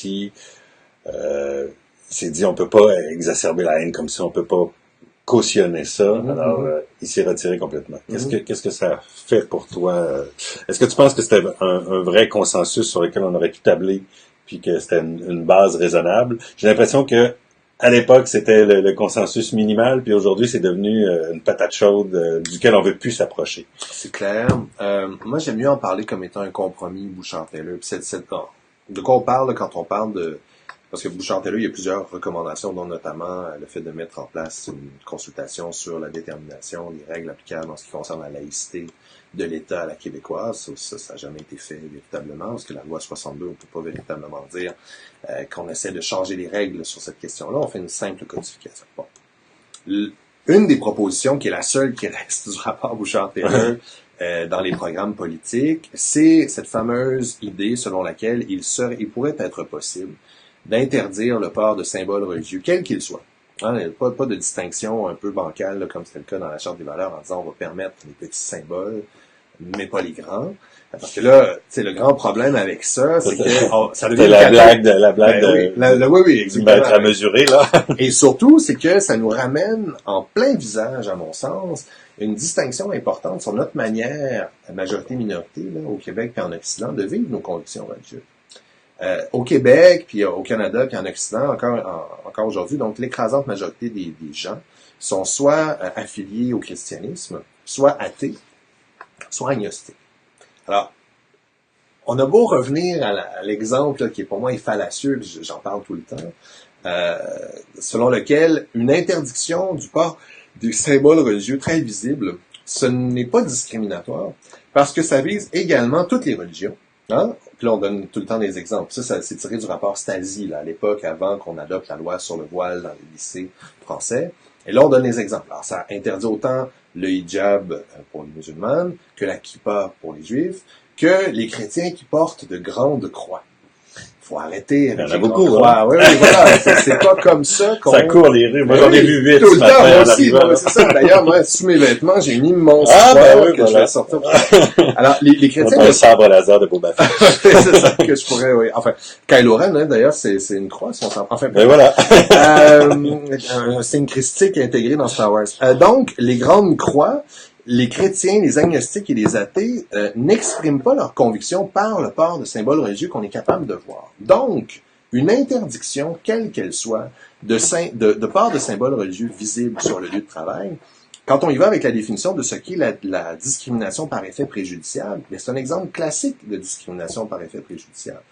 ici, il s'est dit on peut pas exacerber la haine comme ça, on peut pas cautionner ça. Alors, il s'est retiré complètement. Qu'est-ce que ça fait pour toi? Est-ce que tu penses que c'était un vrai consensus sur lequel on aurait pu tabler, puis que c'était une base raisonnable? J'ai l'impression que à l'époque, c'était le consensus minimal, puis aujourd'hui, c'est devenu une patate chaude duquel on veut plus s'approcher. C'est clair. Moi, j'aime mieux en parler comme étant un compromis Bouchard-Taylor. De quoi on parle là, quand on parle de... Parce que Bouchard-Taylor, il y a plusieurs recommandations, dont notamment le fait de mettre en place une consultation sur la détermination des règles applicables en ce qui concerne la laïcité de l'État à la québécoise. Ça n'a jamais été fait véritablement, parce que la loi 62, on ne peut pas véritablement dire qu'on essaie de changer les règles sur cette question-là. On fait une simple codification. Bon. Une des propositions, qui est la seule qui reste du rapport Bouchard-Taylor dans les programmes politiques, c'est cette fameuse idée selon laquelle il pourrait être possible d'interdire le port de symboles religieux, quels qu'ils soient. Hein, pas de distinction un peu bancale, là, comme c'était le cas dans la Charte des valeurs, en disant on va permettre les petits symboles, mais pas les grands. Parce que là, le grand problème avec ça, c'est que ça devient la blague oui, exactement. Être à mesurer, là. Et surtout, c'est que ça nous ramène en plein visage, à mon sens, une distinction importante sur notre manière, majorité-minorité, là, au Québec et en Occident, de vivre nos convictions religieuses. Au Québec, puis au Canada, puis en Occident, encore aujourd'hui, donc l'écrasante majorité des gens sont soit affiliés au christianisme, soit athées, soit agnostiques. Alors, on a beau revenir à l'exemple là, qui pour moi est fallacieux, j'en parle tout le temps, selon lequel une interdiction du port des symboles religieux très visibles, ce n'est pas discriminatoire, parce que ça vise également toutes les religions. Hein? Puis là, on donne tout le temps des exemples. Ça c'est tiré du rapport Stasi, là, à l'époque, avant qu'on adopte la loi sur le voile dans les lycées français. Et là, on donne des exemples. Alors, ça interdit autant le hijab pour les musulmanes, que la kippa pour les juifs, que les chrétiens qui portent de grandes croix. Faut arrêter. Il y en a beaucoup, hein? Oui, voilà. C'est pas comme ça qu'on... Ça court les rues. Moi, j'en ai vu 8 tout ce le matin. temps, moi aussi. Moi, c'est ça. D'ailleurs, moi, sous mes vêtements, j'ai une immense croix que je vais sortir. Alors, les chrétiens... Un sabre laser de Boba Fett. C'est ça que je pourrais, oui. Enfin, Kylo Ren, hein, d'ailleurs, c'est une croix, son sabre. Enfin, mais voilà. un signe christique intégré dans Star Wars. Donc, les grandes croix, les chrétiens, les agnostiques et les athées n'expriment pas leur conviction par le port de symboles religieux qu'on est capable de voir. Donc, une interdiction, quelle qu'elle soit, de port de symboles religieux visibles sur le lieu de travail, quand on y va avec la définition de ce qu'est la discrimination par effet préjudiciable, c'est un exemple classique de discrimination par effet préjudiciable.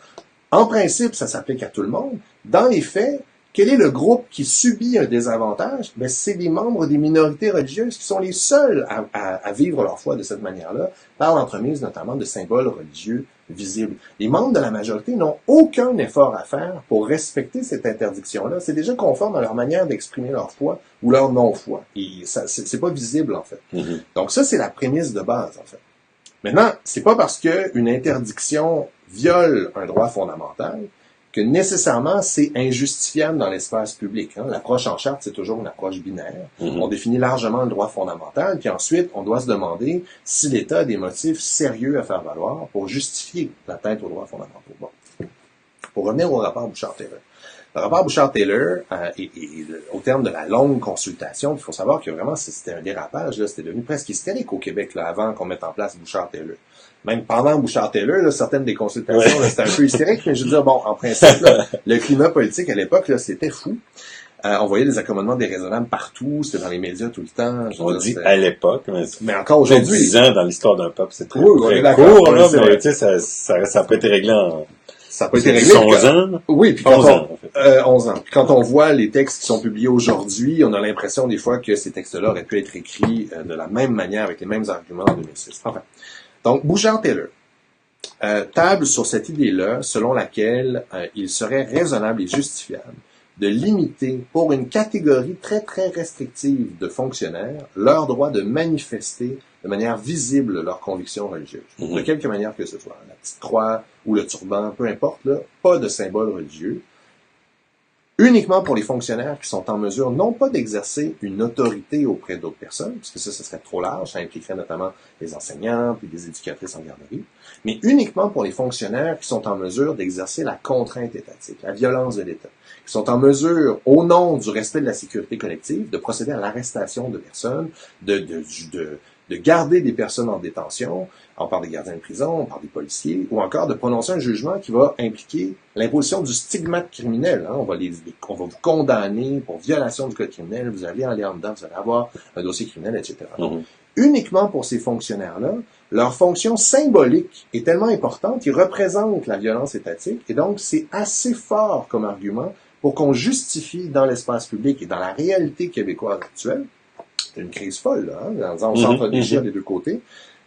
En principe, ça s'applique à tout le monde. Dans les faits, quel est le groupe qui subit un désavantage? Ben, c'est les membres des minorités religieuses qui sont les seuls à vivre leur foi de cette manière-là, par l'entremise notamment de symboles religieux visibles. Les membres de la majorité n'ont aucun effort à faire pour respecter cette interdiction-là. C'est déjà conforme à leur manière d'exprimer leur foi ou leur non-foi. Et ça, c'est pas visible, en fait. Mm-hmm. Donc ça, c'est la prémisse de base, en fait. Maintenant, c'est pas parce qu'une interdiction viole un droit fondamental que nécessairement c'est injustifiable dans l'espace public. Hein. L'approche en charte, c'est toujours une approche binaire. On définit largement le droit fondamental, puis ensuite, on doit se demander si l'État a des motifs sérieux à faire valoir pour justifier l'atteinte aux droits fondamentaux. Bon. Pour revenir au rapport Bouchard-Taylor. Le rapport Bouchard-Taylor, au terme de la longue consultation, il faut savoir que vraiment, c'était un dérapage, là, c'était devenu presque hystérique au Québec, là, avant qu'on mette en place Bouchard-Taylor. Même pendant Bouchard-Taylor, là, certaines des consultations, là, c'était un peu hystérique, mais je veux dire, bon, en principe, là, le climat politique à l'époque, là, c'était fou. On voyait des accommodements déraisonnables partout, c'était dans les médias tout le temps. On dit à l'époque, mais encore aujourd'hui. 10 ans dans l'histoire d'un peuple, c'est très, très court, là, mais tu sais, ça a pas été réglé en... Ça n'a pas été réglé. 11 ans? Oui, puis 11 ans, en fait. 11 ans. Puis quand on voit les textes qui sont publiés aujourd'hui, on a l'impression des fois que ces textes-là auraient pu être écrits de la même manière, avec les mêmes arguments en 2006. Enfin. Donc, Bouchard-Taylor table sur cette idée-là, selon laquelle il serait raisonnable et justifiable de limiter pour une catégorie très, très restrictive de fonctionnaires leur droit de manifester de manière visible leurs convictions religieuses. De quelque manière que ce soit. La petite croix ou le turban, peu importe, là, pas de symbole religieux. uniquement pour les fonctionnaires qui sont en mesure non pas d'exercer une autorité auprès d'autres personnes, parce que ça serait trop large, ça impliquerait notamment les enseignants puis les éducatrices en garderie, mais uniquement pour les fonctionnaires qui sont en mesure d'exercer la contrainte étatique, la violence de l'État, qui sont en mesure, au nom du respect de la sécurité collective, de procéder à l'arrestation de personnes, de garder des personnes en détention, on parle des gardiens de prison, on parle des policiers, ou encore de prononcer un jugement qui va impliquer l'imposition du stigmate criminel. On va vous condamner pour violation du code criminel, vous allez aller en dedans, vous allez avoir un dossier criminel, etc. Donc, uniquement pour ces fonctionnaires-là, leur fonction symbolique est tellement importante qu'ils représentent la violence étatique, et donc c'est assez fort comme argument pour qu'on justifie dans l'espace public et dans la réalité québécoise actuelle, c'est une crise folle, là, on s'entre-déchire des deux côtés,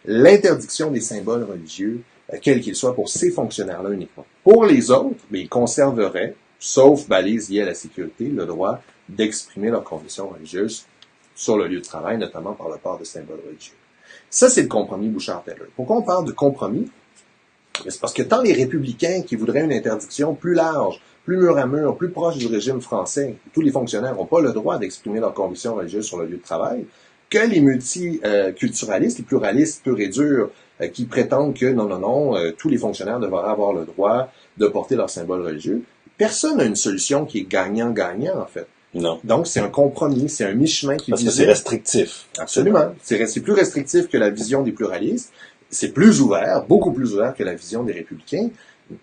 l'interdiction des symboles religieux, quels qu'ils soient, pour ces fonctionnaires-là uniquement. Pour les autres, ils conserveraient, sauf balise liée à la sécurité, le droit d'exprimer leurs convictions religieuses sur le lieu de travail, notamment par le port de symboles religieux. Ça, c'est le compromis Bouchard-Taylor. Pourquoi on parle de compromis? C'est parce que tant les républicains qui voudraient une interdiction plus large, plus mur à mur, plus proche du régime français, tous les fonctionnaires n'ont pas le droit d'exprimer leurs convictions religieuses sur le lieu de travail, que les multiculturalistes, les pluralistes purs et durs, qui prétendent que non, tous les fonctionnaires devraient avoir le droit de porter leurs symboles religieux. Personne n'a une solution qui est gagnant-gagnant, en fait. Non. Donc, c'est un compromis, c'est un mi-chemin qui Parce que c'est restrictif. Absolument. C'est plus restrictif que la vision des pluralistes. C'est plus ouvert, beaucoup plus ouvert que la vision des républicains.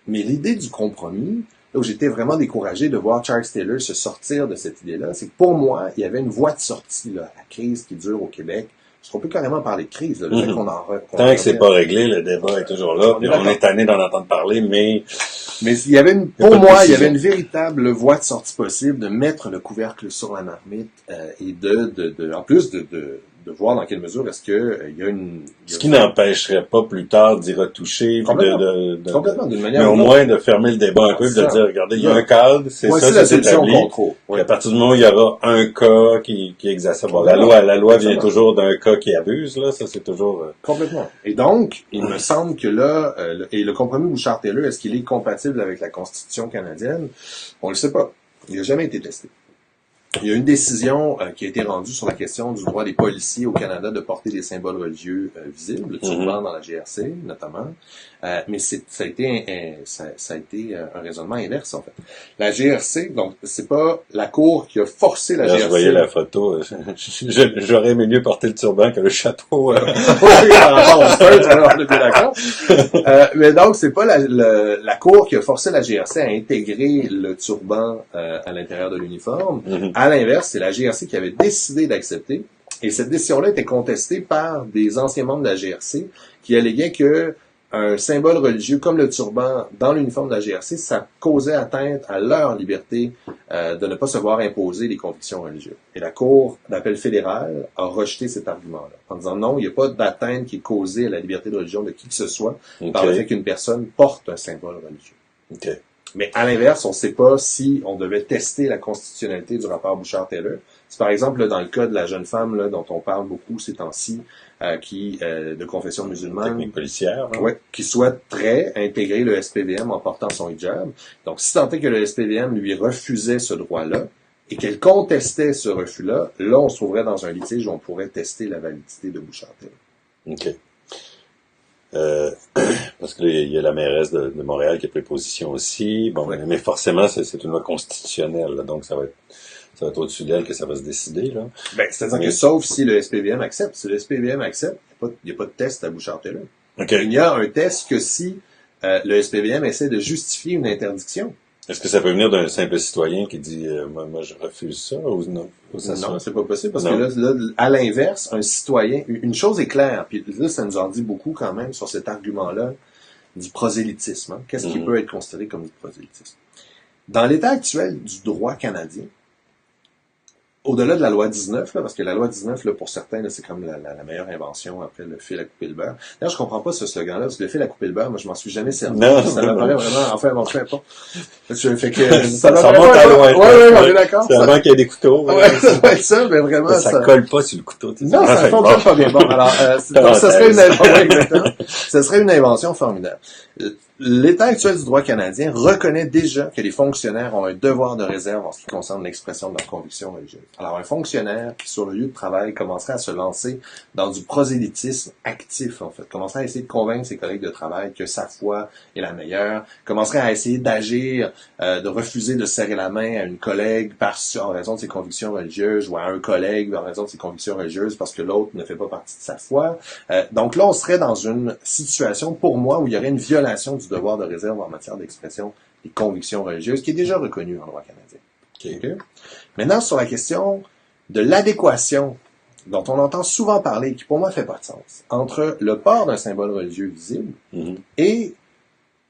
Mais l'idée du compromis, là où j'étais vraiment découragé de voir Charles Taylor se sortir de cette idée-là, c'est que pour moi, il y avait une voie de sortie là, à la crise qui dure au Québec. Parce qu'on peut carrément parler de crise. Là, le fait qu'on Tant que c'est pas réglé, le débat est toujours là. On est tanné d'en entendre parler, mais il y avait il y avait une véritable voie de sortie possible de mettre le couvercle sur la marmite et en plus de voir dans quelle mesure est-ce que il y a une... Ce qui n'empêcherait pas plus tard d'y retoucher, complètement, d'une manière mais au moins de fermer le débat un peu, de dire, regardez, il y a un cadre, c'est établi. À partir du moment où il y aura un cas qui exacerbe. Bon, la loi vient toujours d'un cas qui abuse, là, ça c'est toujours... Complètement. Et donc, il me semble que là, et le compromis Bouchard-Taylor, est-ce qu'il est compatible avec la Constitution canadienne? On le sait pas. Il n'a jamais été testé. Il y a une décision qui a été rendue sur la question du droit des policiers au Canada de porter des symboles religieux visibles, le turban dans la GRC notamment, mais ça a été un raisonnement inverse en fait. La GRC, donc c'est pas la Cour qui a forcé la GRC. Je voyais la photo, j'aurais aimé mieux porter le turban que le chapeau. Oui, par rapport au feutre, alors on est bien d'accord. Mais donc c'est pas la Cour qui a forcé la GRC à intégrer le turban à l'intérieur de l'uniforme. À l'inverse, c'est la GRC qui avait décidé d'accepter, et cette décision-là était contestée par des anciens membres de la GRC qui alléguaient que un symbole religieux comme le turban dans l'uniforme de la GRC, ça causait atteinte à leur liberté de ne pas se voir imposer les convictions religieuses. Et la Cour d'appel fédérale a rejeté cet argument-là, en disant non, il n'y a pas d'atteinte qui est causée à la liberté de religion de qui que ce soit par le fait qu'une personne porte un symbole religieux. Mais à l'inverse, on ne sait pas si on devait tester la constitutionnalité du rapport Bouchard-Taylor. C'est par exemple là, dans le cas de la jeune femme là, dont on parle beaucoup ces temps-ci, qui de confession musulmane, technique policière, qui souhaiterait intégrer le SPVM en portant son hijab. Donc, si tant est que le SPVM lui refusait ce droit-là et qu'elle contestait ce refus-là, là, on se trouverait dans un litige où on pourrait tester la validité de Bouchard-Taylor. OK. Parce que il y a la mairesse de Montréal qui a pris position aussi. Bon, mais forcément, c'est une loi constitutionnelle, là, donc ça va être au-dessus d'elle que ça va se décider, là. C'est-à-dire que sauf si le SPVM accepte. Si le SPVM accepte, il n'y a pas de test à Bouchard-Taylor. Okay. Il n'y a un test que si le SPVM essaie de justifier une interdiction. Est-ce que ça peut venir d'un simple citoyen qui dit moi je refuse ça ou non? Non, c'est pas possible parce que là, à l'inverse, un citoyen, une chose est claire, puis là, ça nous en dit beaucoup quand même sur cet argument-là du prosélytisme. Hein. Qu'est-ce qui peut être considéré comme du prosélytisme? Dans l'état actuel du droit canadien, au-delà de la loi 19, là, parce que la loi 19, là, pour certains, là, c'est comme la meilleure invention après le fil à couper le beurre. D'ailleurs, je comprends pas ce slogan-là, parce que le fil à couper le beurre, moi, je m'en suis jamais servi. Non, ça m'apparaît vraiment, enfin, bon, peu importe. Fait que, ça monte à loin. Ouais, on est d'accord. C'est avant qu'il y ait des couteaux. Ouais, ça va être ça, mais vraiment. Ça colle pas sur le couteau. Non, ça fonctionne pas bien. Bon, alors, donc, ça serait une invention formidable. L'état actuel du droit canadien reconnaît déjà que les fonctionnaires ont un devoir de réserve en ce qui concerne l'expression de leurs convictions religieuses. Alors, un fonctionnaire qui, sur le lieu de travail, commencerait à se lancer dans du prosélytisme actif, en fait, commencerait à essayer de convaincre ses collègues de travail que sa foi est la meilleure, commencerait à essayer d'agir, de refuser de serrer la main à une collègue en raison de ses convictions religieuses, ou à un collègue en raison de ses convictions religieuses parce que l'autre ne fait pas partie de sa foi. Donc là, on serait dans une situation, pour moi, où il y aurait une violation du devoir de réserve en matière d'expression des convictions religieuses, qui est déjà reconnue en droit canadien. Okay? Maintenant, sur la question de l'adéquation, dont on entend souvent parler, qui pour moi fait pas de sens, entre le port d'un symbole religieux visible et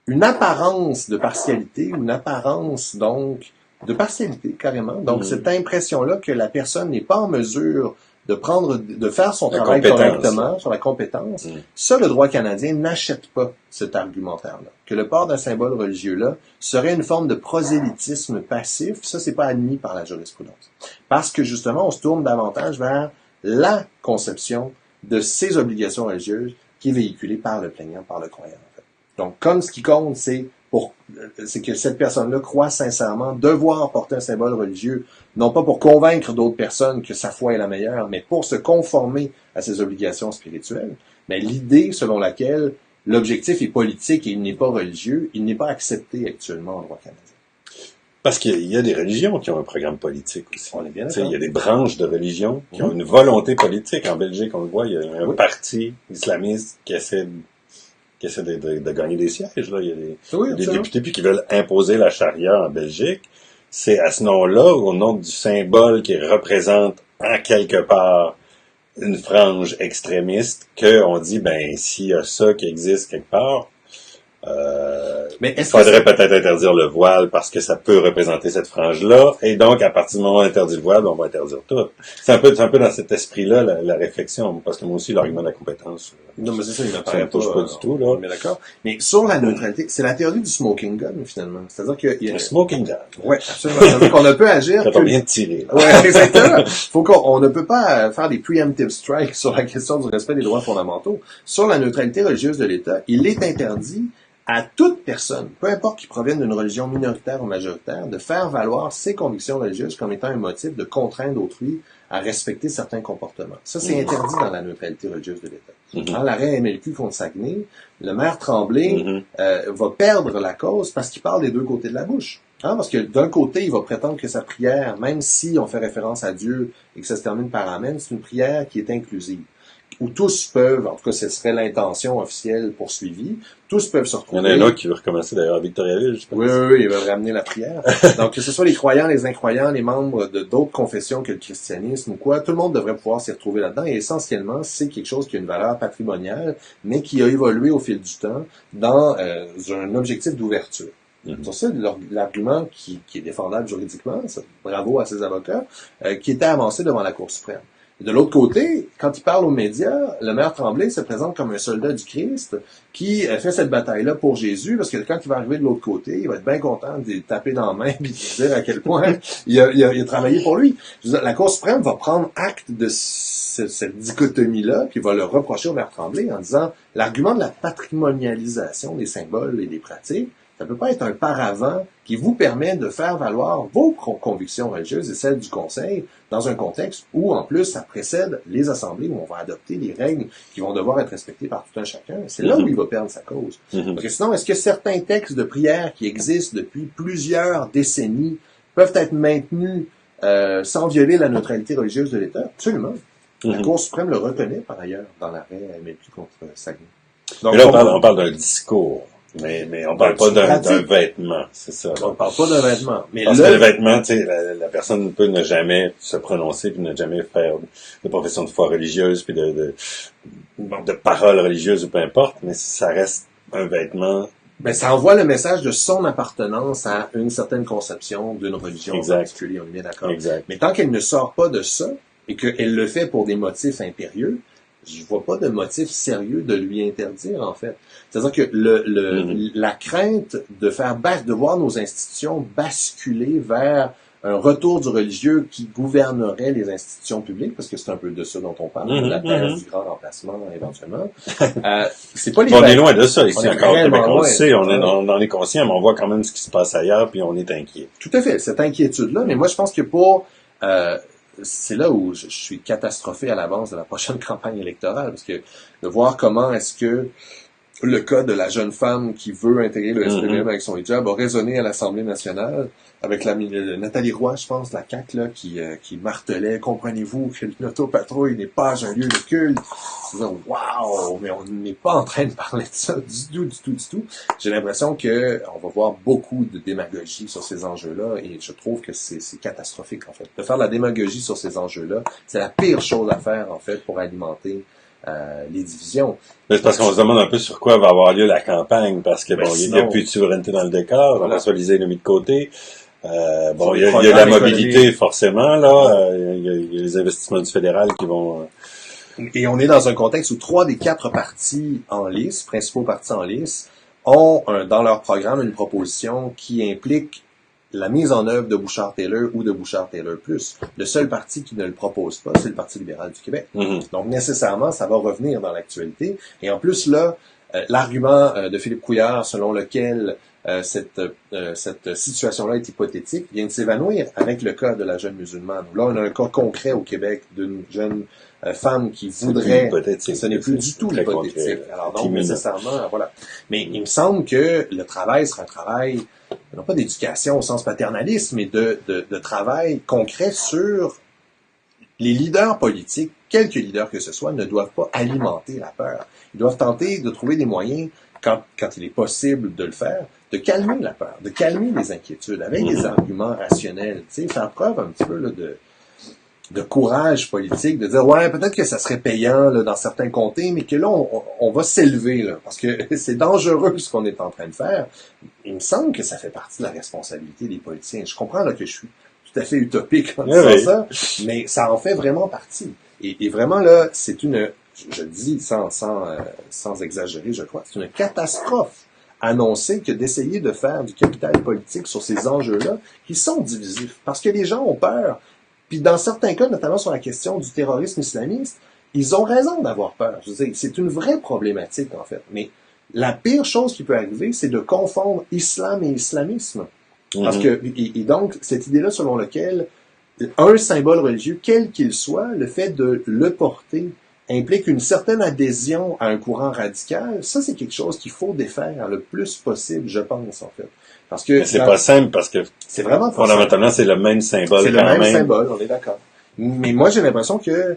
une apparence de partialité, ou une apparence, donc, de partialité, carrément. Donc, cette impression-là que la personne n'est pas en mesure de faire son travail correctement sur la compétence. Ça, le droit canadien n'achète pas cet argumentaire-là. Que le port d'un symbole religieux-là serait une forme de prosélytisme passif, ça, c'est pas admis par la jurisprudence. Parce que, justement, on se tourne davantage vers la conception de ces obligations religieuses qui est véhiculée par le plaignant, par le croyant, en fait. Donc, comme ce qui compte, c'est que cette personne-là croit sincèrement devoir porter un symbole religieux, non pas pour convaincre d'autres personnes que sa foi est la meilleure, mais pour se conformer à ses obligations spirituelles. Mais l'idée selon laquelle l'objectif est politique et il n'est pas religieux, il n'est pas accepté actuellement en droit canadien. Parce qu'il y a des religions qui ont un programme politique aussi. On est bien d'accord. Il y a des branches de religions qui ont une volonté politique. En Belgique, on le voit, il y a un parti islamiste qui essaie de gagner des sièges. Là. Il y a des députés puis qui veulent imposer la charia en Belgique. C'est à ce nom-là, au nom du symbole qui représente en quelque part une frange extrémiste, qu'on dit, ben, s'il y a ça qui existe quelque part, mais il faudrait peut-être interdire le voile parce que ça peut représenter cette frange-là. Et donc, à partir du moment où on interdit le voile, on va interdire tout. C'est un peu dans cet esprit-là, la réflexion. Parce que moi aussi, l'argument de la compétence. Non, mais c'est ça, il ça ne touche pas du tout, là. Mais d'accord. Mais sur la neutralité, c'est la théorie du smoking gun, finalement. C'est-à-dire qu'il y a... Le smoking gun. Ouais, absolument. Donc, on ne peut agir quand on vient de tirer. Ouais, exactement. On ne peut pas faire des preemptive strikes sur la question du respect des droits fondamentaux. Sur la neutralité religieuse de l'État, il est interdit à toute personne, peu importe qui provienne d'une religion minoritaire ou majoritaire, de faire valoir ses convictions religieuses comme étant un motif de contraindre autrui à respecter certains comportements. Ça, c'est interdit dans la neutralité religieuse de l'État. Dans l'arrêt MLQ contre Saguenay, le maire Tremblay va perdre la cause parce qu'il parle des deux côtés de la bouche. Parce que d'un côté, il va prétendre que sa prière, même si on fait référence à Dieu et que ça se termine par Amen, c'est une prière qui est inclusive. Où tous peuvent, en tout cas ce serait l'intention officielle poursuivie, tous peuvent se retrouver. Il y en a un autre qui veut recommencer d'ailleurs à Victoriaville, je pense. Oui, ils veulent ramener la prière. Donc que ce soit les croyants, les incroyants, les membres de d'autres confessions que le christianisme ou quoi, tout le monde devrait pouvoir s'y retrouver là-dedans. Et essentiellement, c'est quelque chose qui a une valeur patrimoniale, mais qui a évolué au fil du temps dans un objectif d'ouverture. Sur ça, l'argument qui est défendable juridiquement, bravo à ses avocats, qui était avancé devant la Cour suprême. De l'autre côté, quand il parle aux médias, le maire Tremblay se présente comme un soldat du Christ qui fait cette bataille-là pour Jésus, parce que quand il va arriver de l'autre côté, il va être bien content de taper dans la main et de dire à quel point il a travaillé pour lui. La Cour suprême va prendre acte de cette dichotomie-là, puis va le reprocher au maire Tremblay en disant l'argument de la patrimonialisation des symboles et des pratiques, ça peut pas être un paravent qui vous permet de faire valoir vos convictions religieuses et celles du Conseil dans un contexte où, en plus, ça précède les assemblées où on va adopter des règles qui vont devoir être respectées par tout un chacun. C'est là où il va perdre sa cause. Parce que sinon, est-ce que certains textes de prière qui existent depuis plusieurs décennies peuvent être maintenus sans violer la neutralité religieuse de l'État? Absolument. La Cour suprême le reconnaît, par ailleurs, dans l'arrêt MLQ contre Saguenay. Donc, là, on parle d'un discours. Mais on parle pas d'un vêtement, c'est ça. On parle pas d'un vêtement. Mais parce que le vêtement, tu sais, la personne peut ne jamais se prononcer puis ne jamais faire de profession de foi religieuse puis de paroles religieuses ou peu importe, mais ça reste un vêtement. Ben, ça envoie le message de son appartenance à une certaine conception d'une religion en particulier, on est bien d'accord. Exact. Mais tant qu'elle ne sort pas de ça et qu'elle le fait pour des motifs impérieux, je vois pas de motif sérieux de lui interdire, en fait. C'est-à-dire que la crainte de voir nos institutions basculer vers un retour du religieux qui gouvernerait les institutions publiques, parce que c'est un peu de ça dont on parle, la thèse du grand remplacement, éventuellement. C'est pas les on est loin de ça ici encore au Québec. On le loin. sait, on en est conscient, mais on voit quand même ce qui se passe ailleurs, puis on est inquiet. Tout à fait, cette inquiétude-là, mais moi je pense que pour... c'est là où je suis catastrophé à l'avance de la prochaine campagne électorale, parce que de voir comment est-ce que le cas de la jeune femme qui veut intégrer le SPVM avec son hijab a résonné à l'Assemblée nationale, avec Nathalie Roy, je pense, la CAQ, là, qui martelait, comprenez-vous que l'autopatrouille n'est pas un lieu de culte. Waouh, mais on n'est pas en train de parler de ça du tout. J'ai l'impression que on va voir beaucoup de démagogie sur ces enjeux-là, et je trouve que c'est catastrophique, en fait. De faire de la démagogie sur ces enjeux-là, c'est la pire chose à faire, en fait, pour alimenter les divisions. Mais c'est parce qu'on se demande un peu sur quoi va avoir lieu la campagne, parce que il n'y a plus de souveraineté dans le décor, voilà. François Lisée l'a mis de côté. Il y a la mobilité, forcément, là. Il y a les investissements du fédéral qui vont... Et on est dans un contexte où 3 des 4 partis en lice, principaux partis en lice, ont dans leur programme une proposition qui implique la mise en œuvre de Bouchard-Taylor ou de Bouchard-Taylor plus. Le seul parti qui ne le propose pas, c'est le Parti libéral du Québec. Donc, nécessairement, ça va revenir dans l'actualité. Et en plus, là, l'argument de Philippe Couillard, selon lequel cette situation-là est hypothétique, vient de s'évanouir avec le cas de la jeune musulmane. Là, on a un cas concret au Québec d'une jeune femme qui voudrait... Ce n'est plus du tout hypothétique. Alors donc, nécessairement, voilà. Mais il me semble que le travail sera un travail, non pas d'éducation au sens paternaliste, mais de travail concret sur les leaders politiques, quelque leader que ce soit, ne doivent pas alimenter la peur. Ils doivent tenter de trouver des moyens, quand il est possible de le faire, de calmer la peur, de calmer les inquiétudes, avec des arguments rationnels, tu sais, faire preuve un petit peu là, de courage politique, de dire, ouais, peut-être que ça serait payant là, dans certains comtés, mais que là, on va s'élever, là, parce que c'est dangereux ce qu'on est en train de faire. Il me semble que ça fait partie de la responsabilité des politiciens. Je comprends là, que je suis tout à fait utopique en disant ça, mais ça en fait vraiment partie. Et vraiment, là, c'est une... Je le dis sans exagérer, je crois, c'est une catastrophe annoncer que d'essayer de faire du capital politique sur ces enjeux-là qui sont divisifs. Parce que les gens ont peur. Puis dans certains cas, notamment sur la question du terrorisme islamiste, ils ont raison d'avoir peur. Je veux dire, c'est une vraie problématique, en fait. Mais la pire chose qui peut arriver, c'est de confondre islam et islamisme. Parce que, et donc, cette idée-là selon laquelle un symbole religieux, quel qu'il soit, le fait de le porter implique une certaine adhésion à un courant radical, ça c'est quelque chose qu'il faut défaire le plus possible, je pense, en fait. Parce que... Mais c'est pas simple, parce que c'est vraiment fondamentalement, c'est le même symbole. C'est le même symbole, on est d'accord. Mais moi, j'ai l'impression que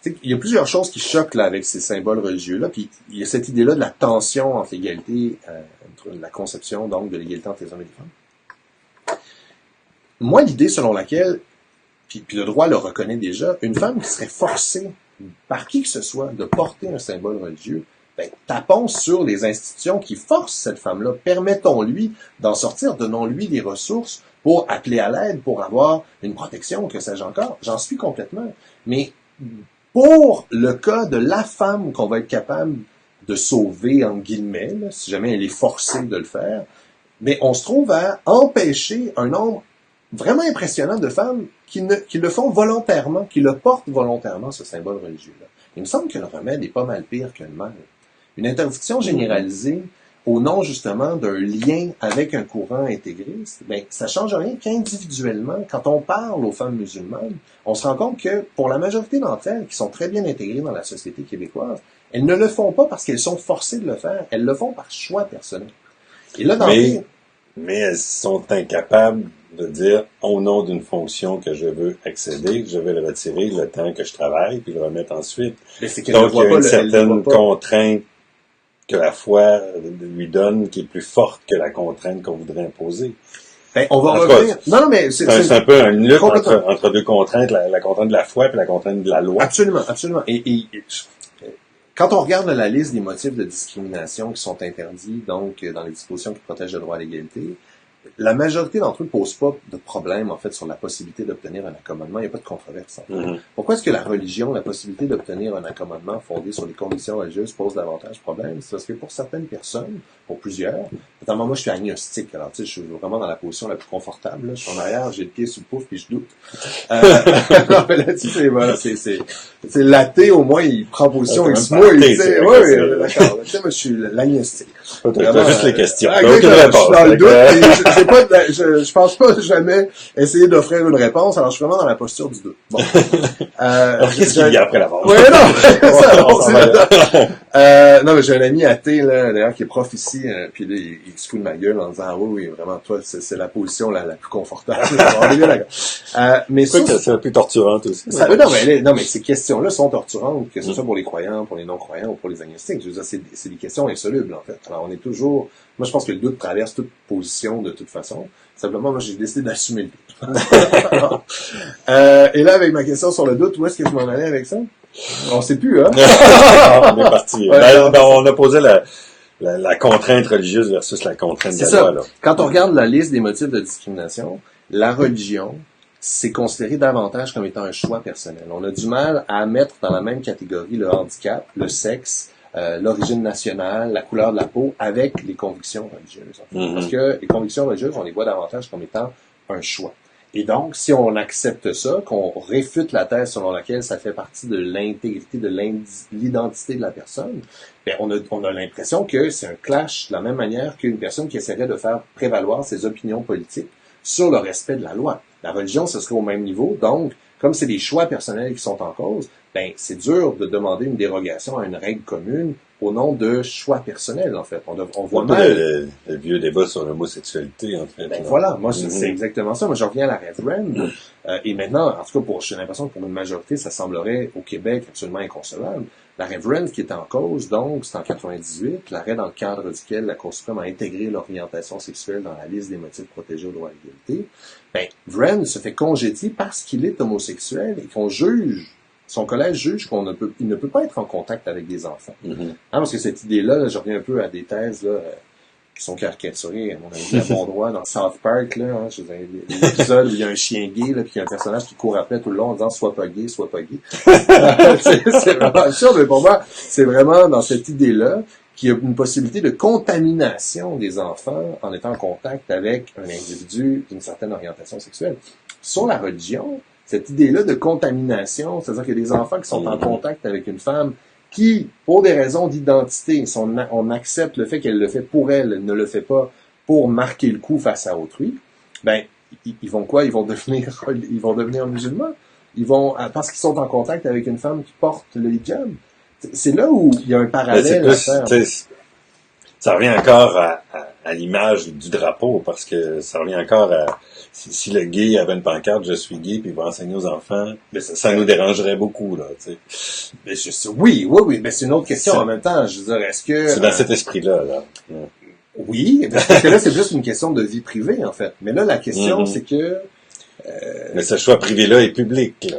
il y a plusieurs choses qui choquent là avec ces symboles religieux-là, puis il y a cette idée-là de la tension entre l'égalité, entre la conception donc de l'égalité entre les hommes et les femmes. Moi, l'idée selon laquelle, puis le droit le reconnaît déjà, une femme qui serait forcée par qui que ce soit de porter un symbole religieux, ben, tapons sur les institutions qui forcent cette femme-là. Permettons-lui d'en sortir, donnons-lui des ressources pour appeler à l'aide, pour avoir une protection, que sais-je encore. J'en suis complètement. Mais pour le cas de la femme qu'on va être capable de sauver, en guillemets, là, si jamais elle est forcée de le faire, mais on se trouve à empêcher un nombre vraiment impressionnant de femmes qui le font volontairement, qui le portent volontairement, ce symbole religieux-là. Il me semble que le remède est pas mal pire que le mal. Une interdiction généralisée au nom, justement, d'un lien avec un courant intégriste, ben, ça change rien qu'individuellement, quand on parle aux femmes musulmanes, on se rend compte que, pour la majorité d'entre elles, qui sont très bien intégrées dans la société québécoise, elles ne le font pas parce qu'elles sont forcées de le faire, elles le font par choix personnel. Et là, mais elles sont incapables de dire, au nom d'une fonction que je veux accéder, je vais le retirer le temps que je travaille, puis le remettre ensuite. Donc, il y a une certaine contrainte que la foi lui donne, qui est plus forte que la contrainte qu'on voudrait imposer. Ben, on va revenir. Non, mais c'est un peu une lutte entre deux contraintes, la contrainte de la foi et la contrainte de la loi. Absolument, absolument. Et quand on regarde la liste des motifs de discrimination qui sont interdits, donc, dans les dispositions qui protègent le droit à l'égalité, la majorité d'entre eux ne posent pas de problème, en fait, sur la possibilité d'obtenir un accommodement. Il n'y a pas de controverse, en fait. Pourquoi est-ce que la religion, la possibilité d'obtenir un accommodement fondé sur les convictions religieuses pose davantage de problème? C'est parce que pour certaines personnes, pour plusieurs, notamment moi, je suis agnostique. Alors, tu sais, je suis vraiment dans la position la plus confortable, là. Je suis en arrière, j'ai le pied sous le pouf, puis je doute. Non, mais là-dessus, c'est l'athée, au moins, il prend position avec ce mot, tu sais. Oui, d'accord. Tu sais, moi, je suis l'agnostique. T'as juste les questions. Je suis dans le doute, et je pense pas jamais essayer d'offrir une réponse, alors je suis vraiment dans la posture du doute. Bon. Alors, qu'est-ce qu'il y a après la vente? Ouais, non, mais j'ai un ami athée, là, d'ailleurs, qui est prof ici, puis là, il se fout de ma gueule en disant, ah oui, vraiment, toi, c'est la position la plus confortable. Mais ça, c'est un peu torturant aussi. Non, mais ces questions-là sont torturantes, que ce soit pour les croyants, pour les non-croyants ou pour les agnostiques. Je veux dire, c'est des questions insolubles, en fait. Alors, on est toujours, moi, je pense que le doute traverse toute position de toute façon. Simplement, moi, j'ai décidé d'assumer le doute. Et là, avec ma question sur le doute, où est-ce que je m'en allais avec ça? On sait plus, hein? On est parti. On a posé la contrainte religieuse versus la contrainte de la loi, là. Quand on regarde la liste des motifs de discrimination, la religion, c'est considéré davantage comme étant un choix personnel. On a du mal à mettre dans la même catégorie le handicap, le sexe, l'origine nationale, la couleur de la peau, avec les convictions religieuses. Parce que les convictions religieuses, on les voit davantage comme étant un choix. Et donc, si on accepte ça, qu'on réfute la thèse selon laquelle ça fait partie de l'intégrité, de l'identité de la personne, ben on a l'impression que c'est un clash de la même manière qu'une personne qui essaierait de faire prévaloir ses opinions politiques sur le respect de la loi. La religion, ce serait au même niveau. Donc, comme c'est des choix personnels qui sont en cause, ben c'est dur de demander une dérogation à une règle commune au nom de choix personnels, en fait. On voit mal... Le vieux débat sur l'homosexualité, en fait. Ben voilà, moi, c'est exactement ça. Moi, je reviens à la Reverend. Et maintenant, en tout cas, j'ai l'impression que pour une majorité, ça semblerait, au Québec, absolument inconcevable. La Reverend qui est en cause, donc, c'est en 98, l'arrêt dans le cadre duquel la Cour suprême a intégré l'orientation sexuelle dans la liste des motifs protégés au droit à l'égalité. Ben, Reverend se fait congédier parce qu'il est homosexuel et qu'on juge, son collège juge il ne peut pas être en contact avec des enfants. Parce que cette idée-là, je reviens un peu à des thèses, là, qui sont caricaturées, à mon avis, à bon droit, dans South Park, là, hein, je veux dire, l'épisode où il y a un chien gay, là, puis il y a un personnage qui court après tout le long en disant « sois pas gay, sois pas gay ». C'est vraiment absurde, mais pour moi, c'est vraiment dans cette idée-là qu'il y a une possibilité de contamination des enfants en étant en contact avec un individu d'une certaine orientation sexuelle. Sur la religion, cette idée-là de contamination, c'est-à-dire qu'il y a des enfants qui sont en contact avec une femme qui, pour des raisons d'identité, on accepte le fait qu'elle le fait pour elle ne le fait pas pour marquer le coup face à autrui, ben, ils vont quoi? Ils vont devenir musulmans. Parce qu'ils sont en contact avec une femme qui porte le hijab. C'est là où il y a un parallèle à faire. Ça revient encore à l'image du drapeau, parce que ça revient encore à... Si le gay avait une pancarte, je suis gay, puis il va enseigner aux enfants, mais ça nous dérangerait beaucoup, là, tu sais. Oui, mais c'est une autre question en même temps. Je veux dire, est-ce que... C'est dans cet esprit-là, là. Oui, parce que là, c'est juste une question de vie privée, en fait. Mais là, la question, c'est que... Mais ce choix privé-là est public, là.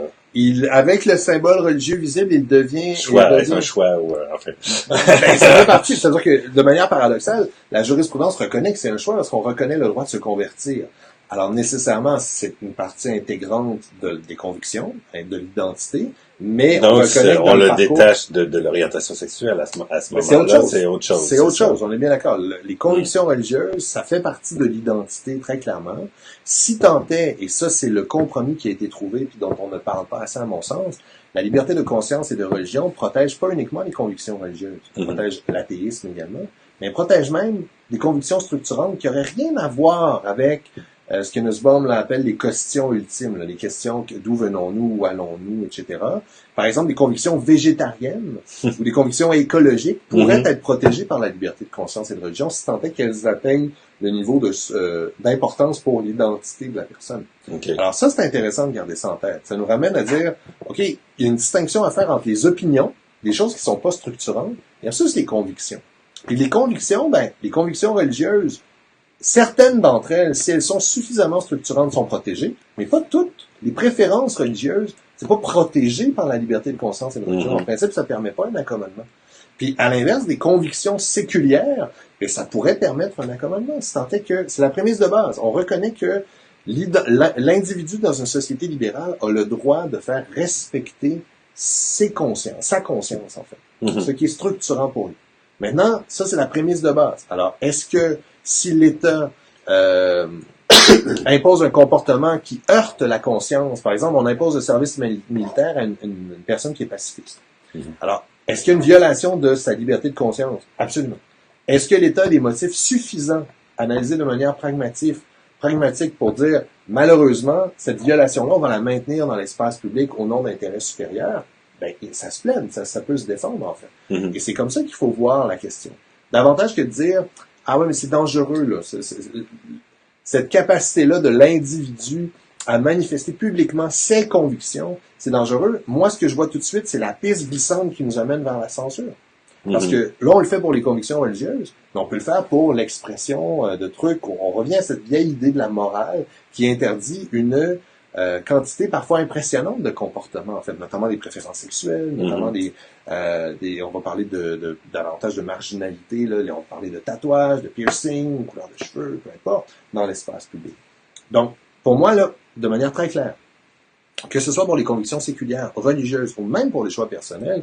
Avec le symbole religieux visible, il devient... C'est un choix, en fait. Ça fait partie. C'est-à-dire que, de manière paradoxale, la jurisprudence reconnaît que c'est un choix parce qu'on reconnaît le droit de se convertir. Alors, nécessairement, c'est une partie intégrante des convictions, de l'identité, mais donc, on reconnaît que on le détache de l'orientation sexuelle à ce moment-là. C'est autre chose. C'est autre chose, on est bien d'accord. Les convictions religieuses, ça fait partie de l'identité, très clairement. Si tant est, et ça, c'est le compromis qui a été trouvé, puis dont on ne parle pas assez à mon sens, la liberté de conscience et de religion protège pas uniquement les convictions religieuses, protège l'athéisme également, mais protège même des convictions structurantes qui n'auraient rien à voir avec ce que Nussbaum appelle les questions ultimes, les questions d'où venons-nous, où allons-nous, etc. Par exemple, des convictions végétariennes ou des convictions écologiques pourraient être protégées par la liberté de conscience et de religion si tant est qu'elles atteignent le niveau d'importance pour l'identité de la personne. Alors ça, c'est intéressant de garder ça en tête. Ça nous ramène à dire, OK, il y a une distinction à faire entre les opinions, des choses qui sont pas structurantes, et ensuite les convictions. Et les convictions religieuses, certaines d'entre elles, si elles sont suffisamment structurantes, sont protégées, mais pas toutes. Les préférences religieuses, c'est pas protégé par la liberté de conscience et de religion. En principe, ça permet pas un accommodement. Puis, à l'inverse, des convictions séculières, et ça pourrait permettre un accommodement. Si tant est que, c'est la prémisse de base. On reconnaît que l'individu dans une société libérale a le droit de faire respecter sa conscience, en fait. Ce qui est structurant pour lui. Maintenant, ça, c'est la prémisse de base. Alors, est-ce que si l'État impose un comportement qui heurte la conscience, par exemple, on impose le service militaire à une personne qui est pacifiste. Alors, est-ce qu'il y a une violation de sa liberté de conscience? Absolument. Est-ce que l'État a des motifs suffisants, analysés de manière pragmatique pour dire, malheureusement, cette violation-là, on va la maintenir dans l'espace public au nom d'intérêts supérieurs? Ben, ça se plaide, ça peut se défendre, en fait. Et c'est comme ça qu'il faut voir la question. Davantage que de dire, ah ouais, mais c'est dangereux, là. Cette capacité-là de l'individu à manifester publiquement ses convictions, c'est dangereux. Moi, ce que je vois tout de suite, c'est la piste glissante qui nous amène vers la censure. Parce que là, on le fait pour les convictions religieuses, mais on peut le faire pour l'expression de trucs. On revient à cette vieille idée de la morale qui interdit une quantité parfois impressionnante de comportements, en fait, notamment des préférences sexuelles, notamment on va parler davantage de marginalité, là, on va parler de tatouage, de piercing, couleur de cheveux, peu importe, dans l'espace public. Donc, pour moi, là, de manière très claire, que ce soit pour les convictions séculières, religieuses, ou même pour les choix personnels,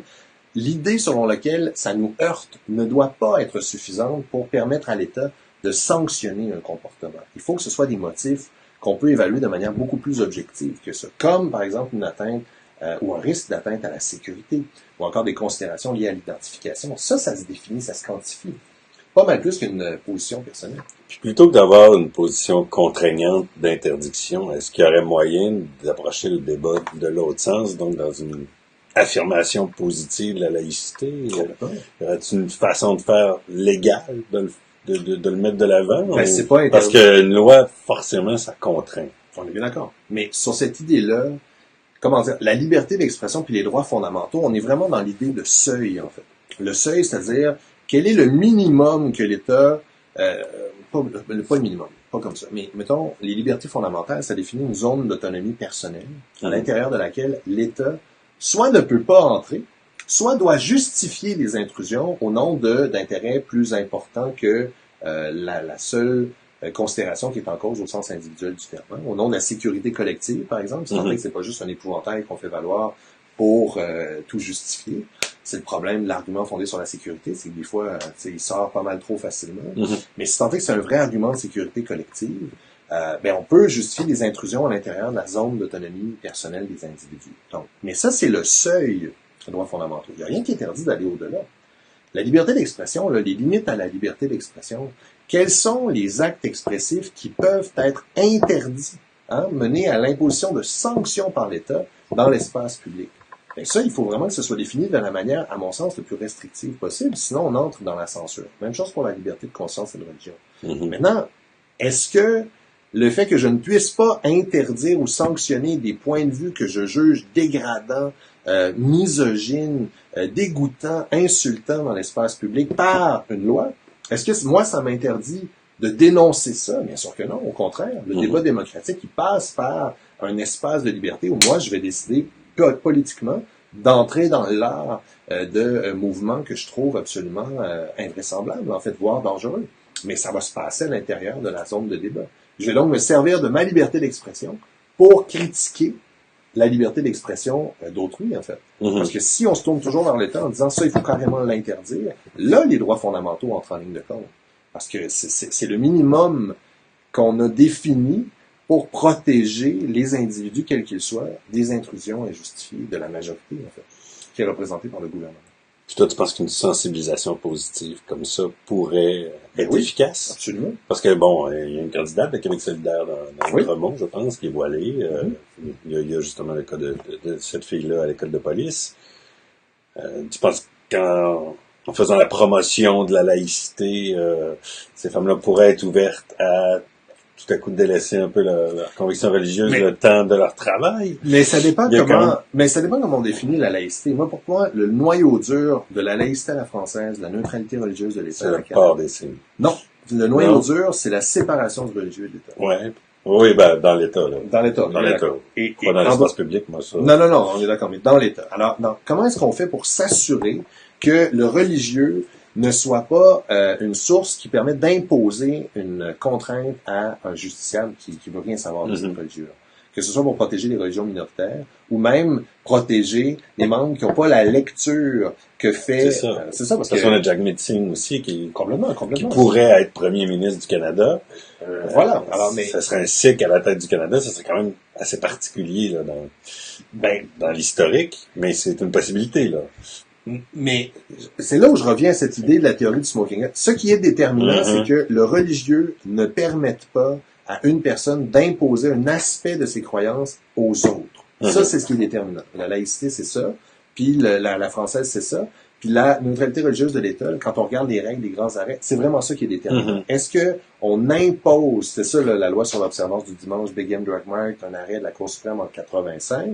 l'idée selon laquelle ça nous heurte ne doit pas être suffisante pour permettre à l'État de sanctionner un comportement. Il faut que ce soit des motifs qu'on peut évaluer de manière beaucoup plus objective que ça, comme par exemple une atteinte ou un risque d'atteinte à la sécurité, ou encore des considérations liées à l'identification. Ça se définit, ça se quantifie. Pas mal plus qu'une position personnelle. Puis plutôt que d'avoir une position contraignante d'interdiction, est-ce qu'il y aurait moyen d'approcher le débat de l'autre sens, donc dans une affirmation positive de la laïcité? Y aurait-il une façon de faire légale de le mettre de l'avant? Ben, c'est pas interdit. Parce qu'une loi, forcément, ça contraint. On est bien d'accord. Mais sur cette idée-là, comment dire, la liberté d'expression puis les droits fondamentaux, on est vraiment dans l'idée de seuil, en fait. Le seuil, c'est-à-dire, quel est le minimum que l'État, pas le minimum, pas comme ça, mais mettons, les libertés fondamentales, ça définit une zone d'autonomie personnelle à l'intérieur de laquelle l'État soit ne peut pas entrer, soit doit justifier les intrusions au nom d'intérêts plus importants que la seule considération qui est en cause au sens individuel du terme. Au nom de la sécurité collective, par exemple, c'est pas juste un épouvantail qu'on fait valoir pour tout justifier. C'est le problème de l'argument fondé sur la sécurité, c'est que des fois, il sort pas mal trop facilement. Mais si tant est que c'est un vrai argument de sécurité collective, on peut justifier des intrusions à l'intérieur de la zone d'autonomie personnelle des individus. Donc, mais ça, c'est le seuil des droits fondamentaux. Il n'y a rien qui interdit d'aller au-delà. La liberté d'expression, les limites à la liberté d'expression, quels sont les actes expressifs qui peuvent être interdits, menés à l'imposition de sanctions par l'État dans l'espace public? Et ça, il faut vraiment que ce soit défini de la manière, à mon sens, le plus restrictive possible, sinon on entre dans la censure. Même chose pour la liberté de conscience et de religion. Maintenant, est-ce que le fait que je ne puisse pas interdire ou sanctionner des points de vue que je juge dégradants, misogynes, dégoûtants, insultants dans l'espace public par une loi, est-ce que moi, ça m'interdit de dénoncer ça? Bien sûr que non, au contraire. Le débat démocratique, il passe par un espace de liberté où moi, je vais décider politiquement d'entrer dans l'art de mouvements que je trouve absolument invraisemblables, en fait, voire dangereux. Mais ça va se passer à l'intérieur de la zone de débat. Je vais donc me servir de ma liberté d'expression pour critiquer la liberté d'expression d'autrui, en fait. Parce que si on se tourne toujours vers l'État en disant ça, il faut carrément l'interdire, là, les droits fondamentaux entrent en ligne de compte. Parce que c'est le minimum qu'on a défini pour protéger les individus, quels qu'ils soient, des intrusions injustifiées de la majorité, en fait, qui est représentée par le gouvernement. Puis toi, tu penses qu'une sensibilisation positive comme ça pourrait être efficace? Absolument. Parce que, bon, il y a une candidate de Québec solidaire dans Outremont, je pense, qui est voilée. Il y a justement le cas de cette fille-là à l'école de police. Tu penses qu'en faisant la promotion de la laïcité, ces femmes-là pourraient être ouvertes à tout à coup de délaisser un peu leur conviction religieuse, le temps de leur travail? Mais ça dépend comment on définit la laïcité. Moi, pour moi, le noyau dur de la laïcité à la française, la neutralité religieuse de l'État. C'est le port des signes. Non. Le noyau dur, c'est la séparation du religieux de l'État. Ouais. Oui, dans l'État, là. Dans l'État. Dans l'État. Et pas dans l'espace public, moi, ça. Non, on est d'accord, mais dans l'État. Alors, comment est-ce qu'on fait pour s'assurer que le religieux ne soit pas une source qui permet d'imposer une contrainte à un justiciable qui veut rien savoir de cette religion. Que ce soit pour protéger les religions minoritaires ou même protéger les membres qui n'ont pas la lecture que fait... C'est ça parce qu'on a Jagmeet Singh aussi qui complètement. pourrait être premier ministre du Canada. Voilà. Alors, mais ça serait un Sikh à la tête du Canada, ça serait quand même assez particulier là, dans l'historique, mais c'est une possibilité là. Mais c'est là où je reviens à cette idée de la théorie du smoking gun. Ce qui est déterminant, c'est que le religieux ne permette pas à une personne d'imposer un aspect de ses croyances aux autres. Ça, c'est ce qui est déterminant. La laïcité, c'est ça. Puis la française, c'est ça. Puis la neutralité religieuse de l'État, quand on regarde les règles, les grands arrêts, c'est vraiment ça qui est déterminant. Est-ce que on impose, c'est ça la loi sur l'observance du dimanche, Big M Drug Mart, un arrêt de la Cour suprême en 85.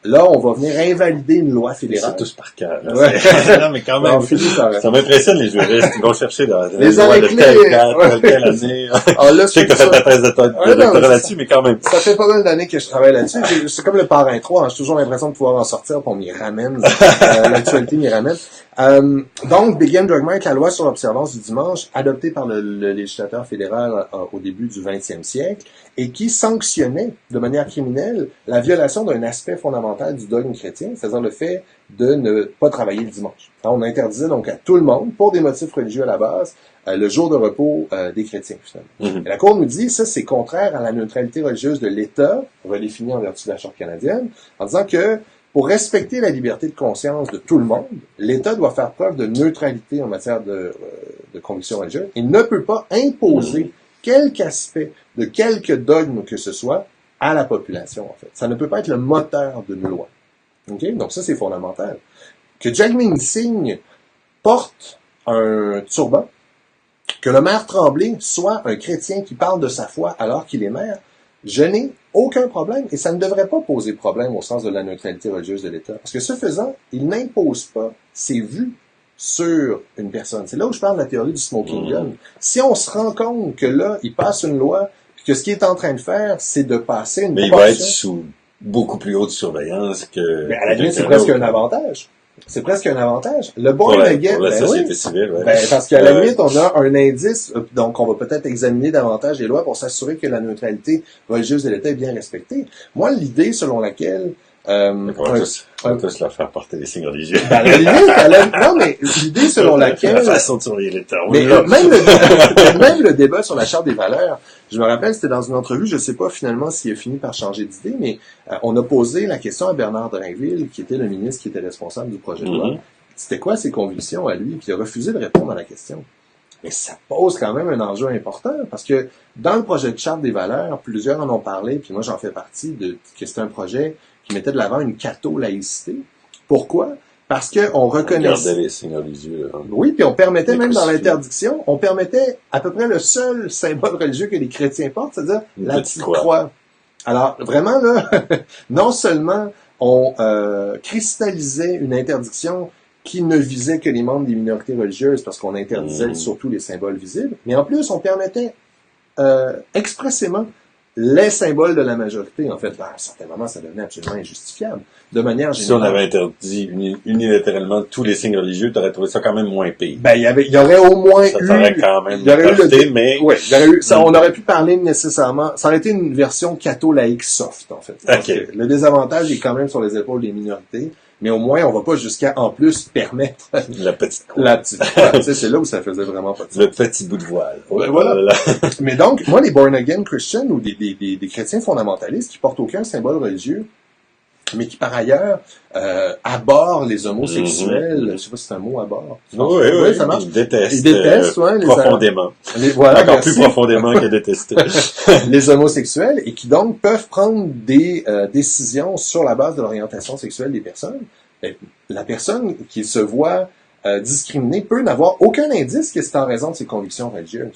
Là, on va venir invalider une loi fédérale. C'est tous par cœur. Ouais. Non, mais quand même, ça m'impressionne les juristes. Ils vont chercher dans les lois de telle année. Alors là, je sais que tu as fait ta thèse de doctorat là-dessus, mais quand même. Ça fait pas mal d'années que je travaille là-dessus. C'est comme le parrain 3. Hein. J'ai toujours l'impression de pouvoir en sortir, puis on m'y ramène. L'actualité m'y ramène. Donc, Big M Drug Mart, la loi sur l'observance du dimanche, adoptée par le législateur fédéral au début du 20e siècle, et qui sanctionnait de manière criminelle la violation d'un aspect fondamental du dogme chrétien, c'est-à-dire le fait de ne pas travailler le dimanche. On interdisait donc à tout le monde, pour des motifs religieux à la base, le jour de repos des chrétiens, finalement. Et la Cour nous dit, ça, c'est contraire à la neutralité religieuse de l'État, redéfinie en vertu de la Charte canadienne, en disant que pour respecter la liberté de conscience de tout le monde, l'État doit faire preuve de neutralité en matière de conviction religieuse. Il ne peut pas imposer quelque aspect de quelque dogme que ce soit à la population, en fait. Ça ne peut pas être le moteur d'une loi. Okay? Donc ça, c'est fondamental. Que Jagmeet Singh porte un turban, que le maire Tremblay soit un chrétien qui parle de sa foi alors qu'il est maire, je n'ai aucun problème, et ça ne devrait pas poser problème au sens de la neutralité religieuse de l'État. Parce que ce faisant, il n'impose pas ses vues sur une personne. C'est là où je parle de la théorie du smoking gun. Si on se rend compte que là, il passe une loi, puis que ce qu'il est en train de faire, c'est de passer une proportion... Mais il va être sous beaucoup plus haute surveillance que... Mais à la limite, c'est presque un avantage. C'est presque un avantage. Le born again, pour la société civile, ouais. Parce qu'à la limite, on a un indice, donc on va peut-être examiner davantage les lois pour s'assurer que la neutralité religieuse de l'État est bien respectée. Moi, l'idée selon laquelle... on va tous leur faire porter des signes religieux. À la limite, non, mais l'idée selon laquelle... La façon de surveiller l'État. Mais même le débat sur la Charte des valeurs, je me rappelle, c'était dans une entrevue, je sais pas finalement s'il a fini par changer d'idée, mais on a posé la question à Bernard Drinville, qui était le ministre qui était responsable du projet de loi. C'était quoi ses convictions à lui? Puis il a refusé de répondre à la question. Mais ça pose quand même un enjeu important, parce que dans le projet de Charte des valeurs, plusieurs en ont parlé, puis moi j'en fais partie, que c'était un projet qui mettait de l'avant une catho-laïcité. Pourquoi? Parce qu'on reconnaissait... On gardait les signes religieux. Oui, puis on permettait même dans l'interdiction, on permettait à peu près le seul symbole religieux que les chrétiens portent, c'est-à-dire la petite croix. Alors, vraiment, là, non seulement on cristallisait une interdiction qui ne visait que les membres des minorités religieuses, parce qu'on interdisait surtout les symboles visibles, mais en plus, on permettait expressément les symboles de la majorité, en fait, à un certain moment, ça devenait absolument injustifiable. De manière générale. Si on avait interdit unilatéralement tous les signes religieux, tu aurais trouvé ça quand même moins pire. Il y aurait au moins ça t'aurait quand même mais... Oui, il y aurait eu, ça, on aurait pu parler nécessairement, ça aurait été une version catho-laïque soft, en fait. Okay. Le désavantage est quand même sur les épaules des minorités, mais au moins, on va pas jusqu'à, en plus, permettre la petite croix. La petite croix. Tu sais, c'est là où ça faisait vraiment pas de sens. Le petit bout de voile. Voilà. Mais donc, moi, les born-again Christians ou des chrétiens fondamentalistes qui portent aucun symbole religieux, mais qui, par ailleurs, abordent les homosexuels. Je sais pas si c'est un mot, abord. Oui, ça marche. Ils détestent, ouais, profondément. Voilà, encore plus profondément que détester. Les homosexuels, et qui donc peuvent prendre des décisions sur la base de l'orientation sexuelle des personnes. Et la personne qui se voit discriminée peut n'avoir aucun indice que c'est en raison de ses convictions religieuses.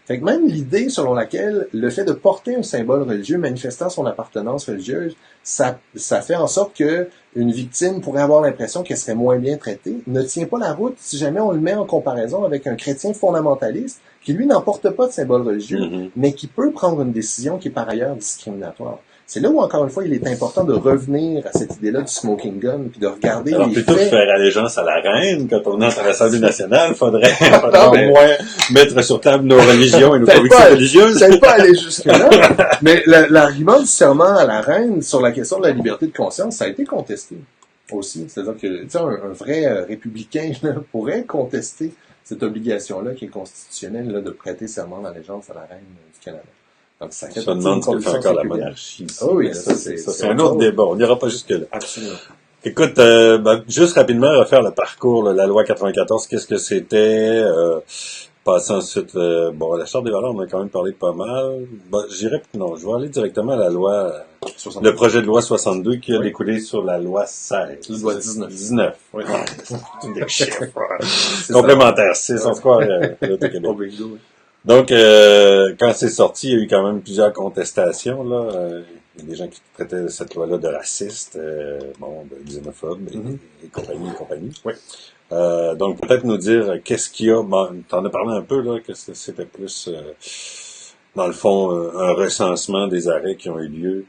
Fait que même l'idée selon laquelle le fait de porter un symbole religieux manifestant son appartenance religieuse, ça fait en sorte que une victime pourrait avoir l'impression qu'elle serait moins bien traitée, ne tient pas la route si jamais on le met en comparaison avec un chrétien fondamentaliste qui, lui, n'en porte pas de symbole religieux, mais qui peut prendre une décision qui est par ailleurs discriminatoire. C'est là où, encore une fois, il est important de revenir à cette idée-là du smoking gun, puis de regarder Alors, les plutôt que faits. faire allégeance à la reine, quand on entre à l'Assemblée nationale, faudrait mais- au moins mettre sur table nos religions et nos Peut-être convictions pas- religieuses. Peut-être pas aller jusque-là, mais l'argument du serment à la reine sur la question de la liberté de conscience, ça a été contesté aussi. C'est-à-dire que, tu sais, un vrai républicain là, pourrait contester cette obligation-là qui est constitutionnelle là, de prêter serment d'allégeance à la reine du Canada. Donc, ça Je me demande ce que fait encore la monarchie. Ici. Ah oui, ça, c'est c'est un autre débat. On n'ira pas jusque-là. Absolument. Écoute, juste rapidement refaire le parcours, là, la loi 94, qu'est-ce que c'était? Passer ensuite, la Charte des valeurs, on a quand même parlé pas mal. Je vais aller directement à la loi, 62. le projet de loi 62 qui a découlé sur la loi 16. La loi 19. 19, oui. Des chiffres. C'est Complémentaires, 6, on se croit, l'Auto-Québec. ça. Au bingo, oui. Donc, quand c'est sorti, il y a eu quand même plusieurs contestations, là. Il y a des gens qui traitaient cette loi-là de raciste, de xénophobe, et compagnie. Oui. Donc, peut-être nous dire qu'est-ce qu'il y a. Bon, t'en as parlé un peu, là, que c'était plus, dans le fond, un recensement des arrêts qui ont eu lieu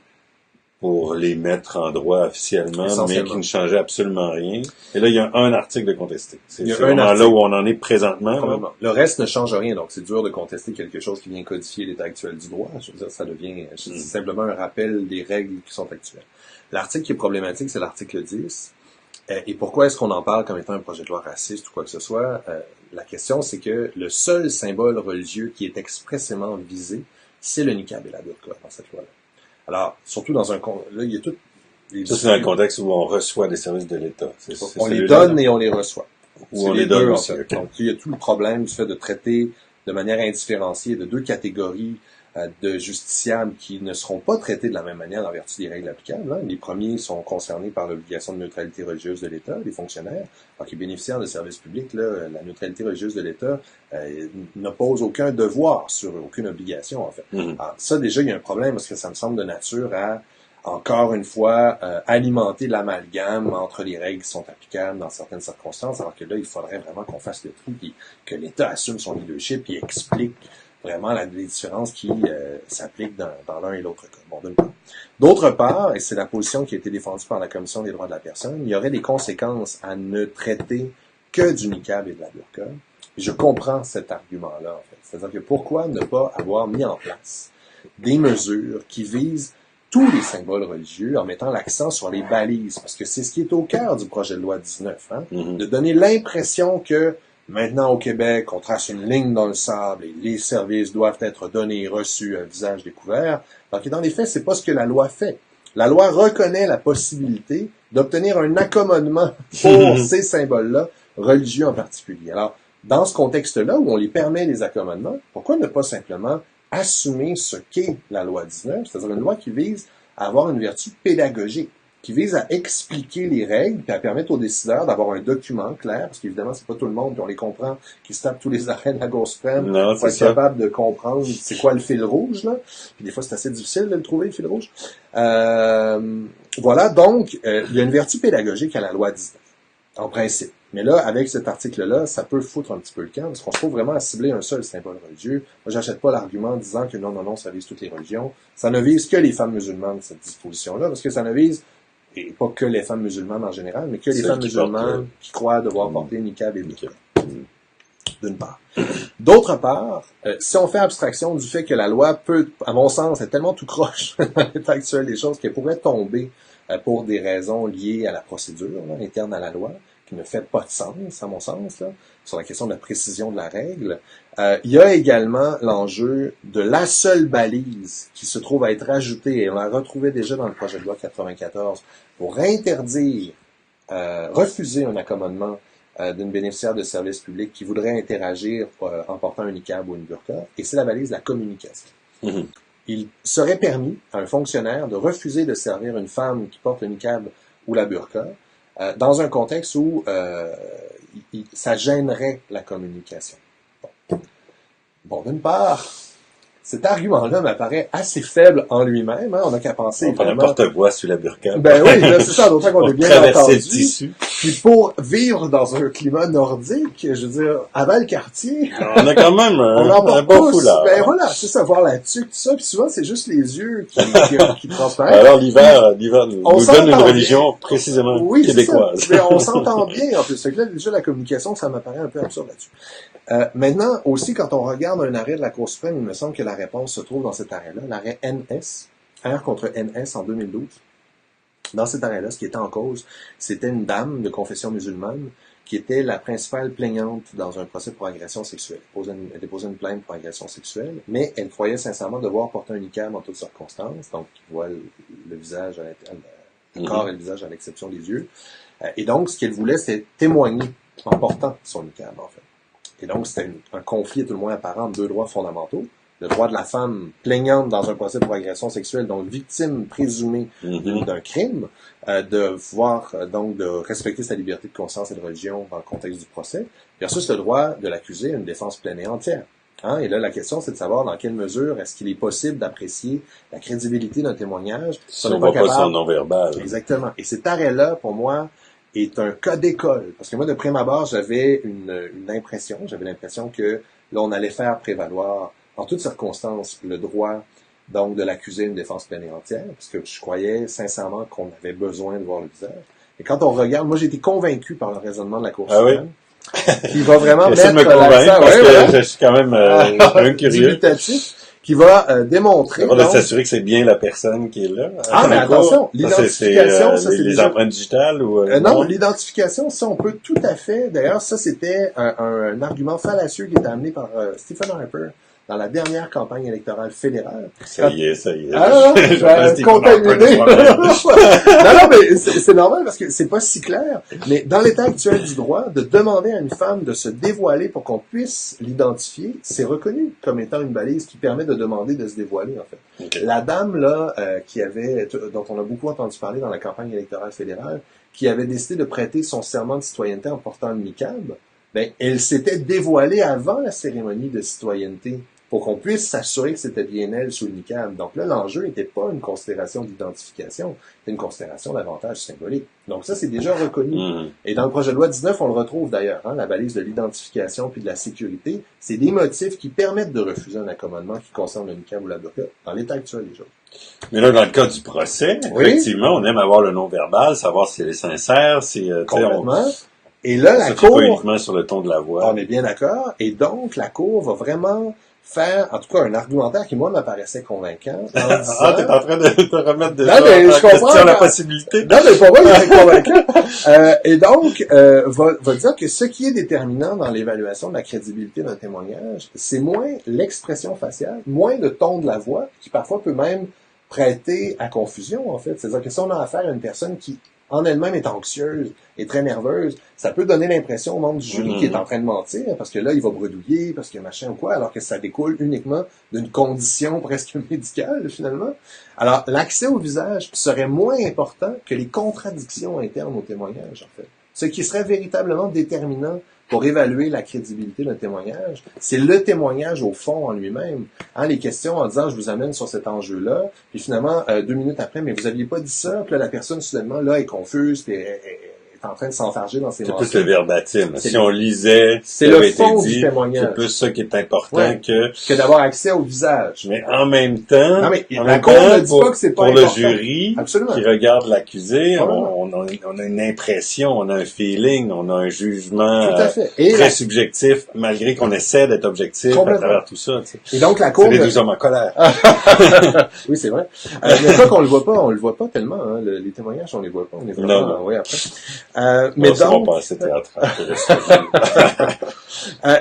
pour les mettre en droit officiellement, mais qui ne changeait absolument rien. Et là, il y a un article de contester. C'est vraiment là où on en est présentement. Là. Le reste ne change rien, donc c'est dur de contester quelque chose qui vient codifier l'état actuel du droit. Je veux dire, ça devient simplement un rappel des règles qui sont actuelles. L'article qui est problématique, c'est l'article 10. Et pourquoi est-ce qu'on en parle comme étant un projet de loi raciste ou quoi que ce soit? La question, c'est que le seul symbole religieux qui est expressément visé, c'est le niqab et la burqa dans cette loi-là. Alors, surtout dans un... Là, il y a tout... Ça, c'est dans un contexte où on reçoit des services de l'État. On les donne et on les reçoit. Ou on les donne aussi. En fait. Donc, il y a tout le problème du fait de traiter de manière indifférenciée de deux catégories de justiciables qui ne seront pas traités de la même manière en vertu des règles applicables. Hein. Les premiers sont concernés par l'obligation de neutralité religieuse de l'État, les fonctionnaires. Alors, qui bénéficient de services publics, là, la neutralité religieuse de l'État n'oppose aucun devoir sur eux, aucune obligation, en fait. Alors, ça, déjà, il y a un problème parce que ça me semble de nature à, encore une fois, alimenter l'amalgame entre les règles qui sont applicables dans certaines circonstances, alors que là, il faudrait vraiment qu'on fasse le tri, puis que l'État assume son leadership et explique vraiment les différences qui s'appliquent dans l'un et l'autre cas. Bon, d'une part. D'autre part, et c'est la position qui a été défendue par la Commission des droits de la personne, il y aurait des conséquences à ne traiter que du niqab et de la burqa. Et je comprends cet argument-là, en fait. C'est-à-dire que pourquoi ne pas avoir mis en place des mesures qui visent tous les symboles religieux en mettant l'accent sur les balises, parce que c'est ce qui est au cœur du projet de loi 19, hein, de donner l'impression que maintenant, au Québec, on trace une ligne dans le sable et les services doivent être donnés et reçus à visage découvert. Alors que dans les faits, c'est pas ce que la loi fait. La loi reconnaît la possibilité d'obtenir un accommodement pour ces symboles-là, religieux en particulier. Alors, dans ce contexte-là, où on les permet les accommodements, pourquoi ne pas simplement assumer ce qu'est la loi 19, c'est-à-dire une loi qui vise à avoir une vertu pédagogique, qui vise à expliquer les règles puis à permettre aux décideurs d'avoir un document clair, parce qu'évidemment, c'est pas tout le monde, puis on les comprend, qui se tape tous les arrêts de la Cour suprême pour être capable de comprendre c'est quoi le fil rouge, là. Puis des fois, c'est assez difficile de le trouver, le fil rouge. Voilà, donc, il y a une vertu pédagogique à la loi 19, en principe. Mais là, avec cet article-là, ça peut foutre un petit peu le camp, parce qu'on se trouve vraiment à cibler un seul symbole religieux. Moi, j'achète pas l'argument en disant que non, ça vise toutes les religions. Ça ne vise que les femmes musulmanes, cette disposition-là, parce que ça ne vise et pas que les femmes musulmanes en général, mais que les femmes musulmanes qui croient devoir porter niqab et burqa. D'une part. D'autre part, si on fait abstraction du fait que la loi peut, à mon sens, est tellement tout croche dans l'état actuel des choses qu'elle pourrait tomber pour des raisons liées à la procédure là, interne à la loi, qui ne fait pas de sens, à mon sens, là, sur la question de la précision de la règle. Il y a également l'enjeu de la seule balise qui se trouve à être ajoutée, et on l'a retrouvé déjà dans le projet de loi 94, pour interdire, refuser un accommodement d'une bénéficiaire de services publics qui voudrait interagir en portant un niqab ou une burqa, et c'est la balise de la communication. Il serait permis à un fonctionnaire de refuser de servir une femme qui porte le niqab ou la burqa, dans un contexte où ça gênerait la communication. Bon, d'une part, cet argument-là m'apparaît assez faible en lui-même. Hein. On n'a qu'à penser, on prend évidemment... n'importe quoi sur la burqa. Ben oui, là, c'est ça, d'autant qu'on est bien traverser entendu. le tissu. Puis pour vivre dans un climat nordique, je veux dire, à Valcartier... On a quand même on en un porte bon tous. foulard. Ben voilà, c'est ça, voir la tuque, tout ça. Puis souvent, c'est juste les yeux qui transparaissent. Alors l'hiver nous donne une s'entend religion précisément Oui, c'est québécoise. ça. Mais on s'entend bien en plus. Fait que là, déjà, la communication, ça m'apparaît un peu absurde là-dessus. Maintenant, aussi, quand on regarde un arrêt de la Cour suprême, il me semble que la réponse se trouve dans cet arrêt-là, l'arrêt NS, R contre NS en 2012. Dans cet arrêt-là, ce qui était en cause, c'était une dame de confession musulmane qui était la principale plaignante dans un procès pour agression sexuelle. Elle déposait une plainte pour agression sexuelle, mais elle croyait sincèrement devoir porter un niqab en toutes circonstances, donc qui voit le visage, le corps et le visage à l'exception des yeux. Et donc, ce qu'elle voulait, c'était témoigner en portant son niqab, en fait. Et donc, c'était un conflit tout le moins apparent entre deux droits fondamentaux. Le droit de la femme plaignante dans un procès pour agression sexuelle, donc victime présumée d'un crime, de pouvoir donc de respecter sa liberté de conscience et de religion dans le contexte du procès, versus le droit de l'accusé à une défense pleine et entière. Hein? Et là, la question, c'est de savoir dans quelle mesure est-ce qu'il est possible d'apprécier la crédibilité d'un témoignage si on voit pas son non-verbal. Exactement. Et cet arrêt-là, pour moi, est un cas d'école. Parce que moi, de prime abord, j'avais l'impression que là, on allait faire prévaloir en toutes circonstances le droit donc de l'accuser une défense pleine et entière, parce que je croyais sincèrement qu'on avait besoin de voir le visage. Et quand on regarde, moi j'ai été convaincu par le raisonnement de la Cour suprême, qui va vraiment mettre me convaincre parce que voilà. je suis quand même un curieux. Dubitatif, qui va démontrer... D'abord de s'assurer que c'est bien la personne qui est là. Ah, mais attention, l'identification, ça c'est les déjà... empreintes digitales ou... non, l'identification, ça on peut tout à fait... D'ailleurs, ça c'était un argument fallacieux qui était amené par Stephen Harper dans la dernière campagne électorale fédérale. Ça y est. Ah, contaminé. non, mais c'est normal parce que c'est pas si clair. Mais dans l'état actuel du droit, de demander à une femme de se dévoiler pour qu'on puisse l'identifier, c'est reconnu comme étant une balise qui permet de demander de se dévoiler, en fait. Okay. La dame, là, dont on a beaucoup entendu parler dans la campagne électorale fédérale, qui avait décidé de prêter son serment de citoyenneté en portant le niqab, ben, elle s'était dévoilée avant la cérémonie de citoyenneté pour qu'on puisse s'assurer que c'était bien elle sous le niqab. Donc là, l'enjeu n'était pas une considération d'identification, c'était une considération davantage symbolique. Donc ça, c'est déjà reconnu. Et dans le projet de loi 19, on le retrouve d'ailleurs, hein, la balise de l'identification puis de la sécurité. C'est des motifs qui permettent de refuser un accommodement qui concerne le niqab ou la burqa dans l'état actuel des choses. Mais là, dans le cas du procès, effectivement, on aime avoir le non-verbal, savoir si elle est sincère, si... Complètement. Et là, la Cour... Cour... pas uniquement sur le ton de la voix. On est bien d'accord. Et donc, la Cour va vraiment faire, en tout cas, un argumentaire qui, moi, m'apparaissait convaincant. T'es en train de te remettre de question la possibilité. Non, mais pour moi, il est convaincant. Et donc, va dire que ce qui est déterminant dans l'évaluation de la crédibilité d'un témoignage, c'est moins l'expression faciale, moins le ton de la voix, qui parfois peut même prêter à confusion, en fait. C'est-à-dire que si on a affaire à une personne qui, en elle-même, est anxieuse et très nerveuse, ça peut donner l'impression au membre du jury qu'il est en train de mentir, parce que là, il va bredouiller, parce que machin ou quoi, alors que ça découle uniquement d'une condition presque médicale, finalement. Alors, l'accès au visage serait moins important que les contradictions internes au témoignage, en fait. Ce qui serait véritablement déterminant pour évaluer la crédibilité d'un témoignage, c'est le témoignage au fond en lui-même. Hein, les questions en disant « je vous amène sur cet enjeu-là », puis finalement, 2 minutes après « mais vous aviez pas dit ça », puis là, la personne, soudainement, là, est confuse, puis est en train de s'enfarger dans ses mensonges. C'est plus le verbatim. Si on lisait, c'est le fond du témoignage. C'est plus ça qui est important que d'avoir accès au visage. Mais en même temps, la Cour ne dit pas que c'est pas pour important. le jury qui regarde l'accusé, on a une impression, on a un feeling, on a un jugement très subjectif, malgré qu'on essaie d'être objectif à travers tout ça. Tu sais. Et donc la Cour, c'est les 2 hommes en colère. Oui, c'est vrai. Mais pas qu'on le voit pas tellement. Hein. Les témoignages, on les voit pas. On les voit pas. Oui, après. Mais donc, pas assez théâtral.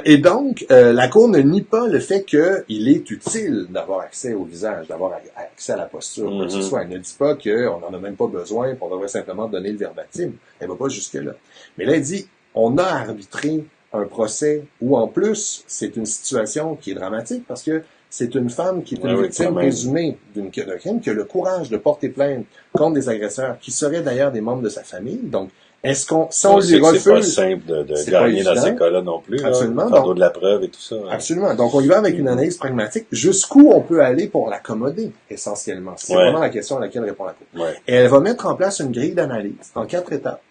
Et donc, la Cour ne nie pas le fait qu'il est utile d'avoir accès au visage, d'avoir accès à la posture, quoi que ce soit. Elle ne dit pas qu'on n'en a même pas besoin, qu'on devrait simplement donner le verbatim. Elle va pas jusque-là. Mais là, elle dit, on a arbitré un procès où, en plus, c'est une situation qui est dramatique parce que c'est une femme qui est une victime présumée d'un crime, qui a le courage de porter plainte contre des agresseurs, qui seraient d'ailleurs des membres de sa famille. Donc, Est-ce qu'on, si on lui C'est pas refuse, simple de c'est pas gagner dans évident. ces cas-là non plus. Absolument. Le fardeau de la preuve et tout ça. Absolument. Donc, on y va avec une analyse pragmatique. Jusqu'où on peut aller pour l'accommoder, essentiellement? C'est vraiment la question à laquelle répond la Cour. Ouais. Et elle va mettre en place une grille d'analyse en 4 étapes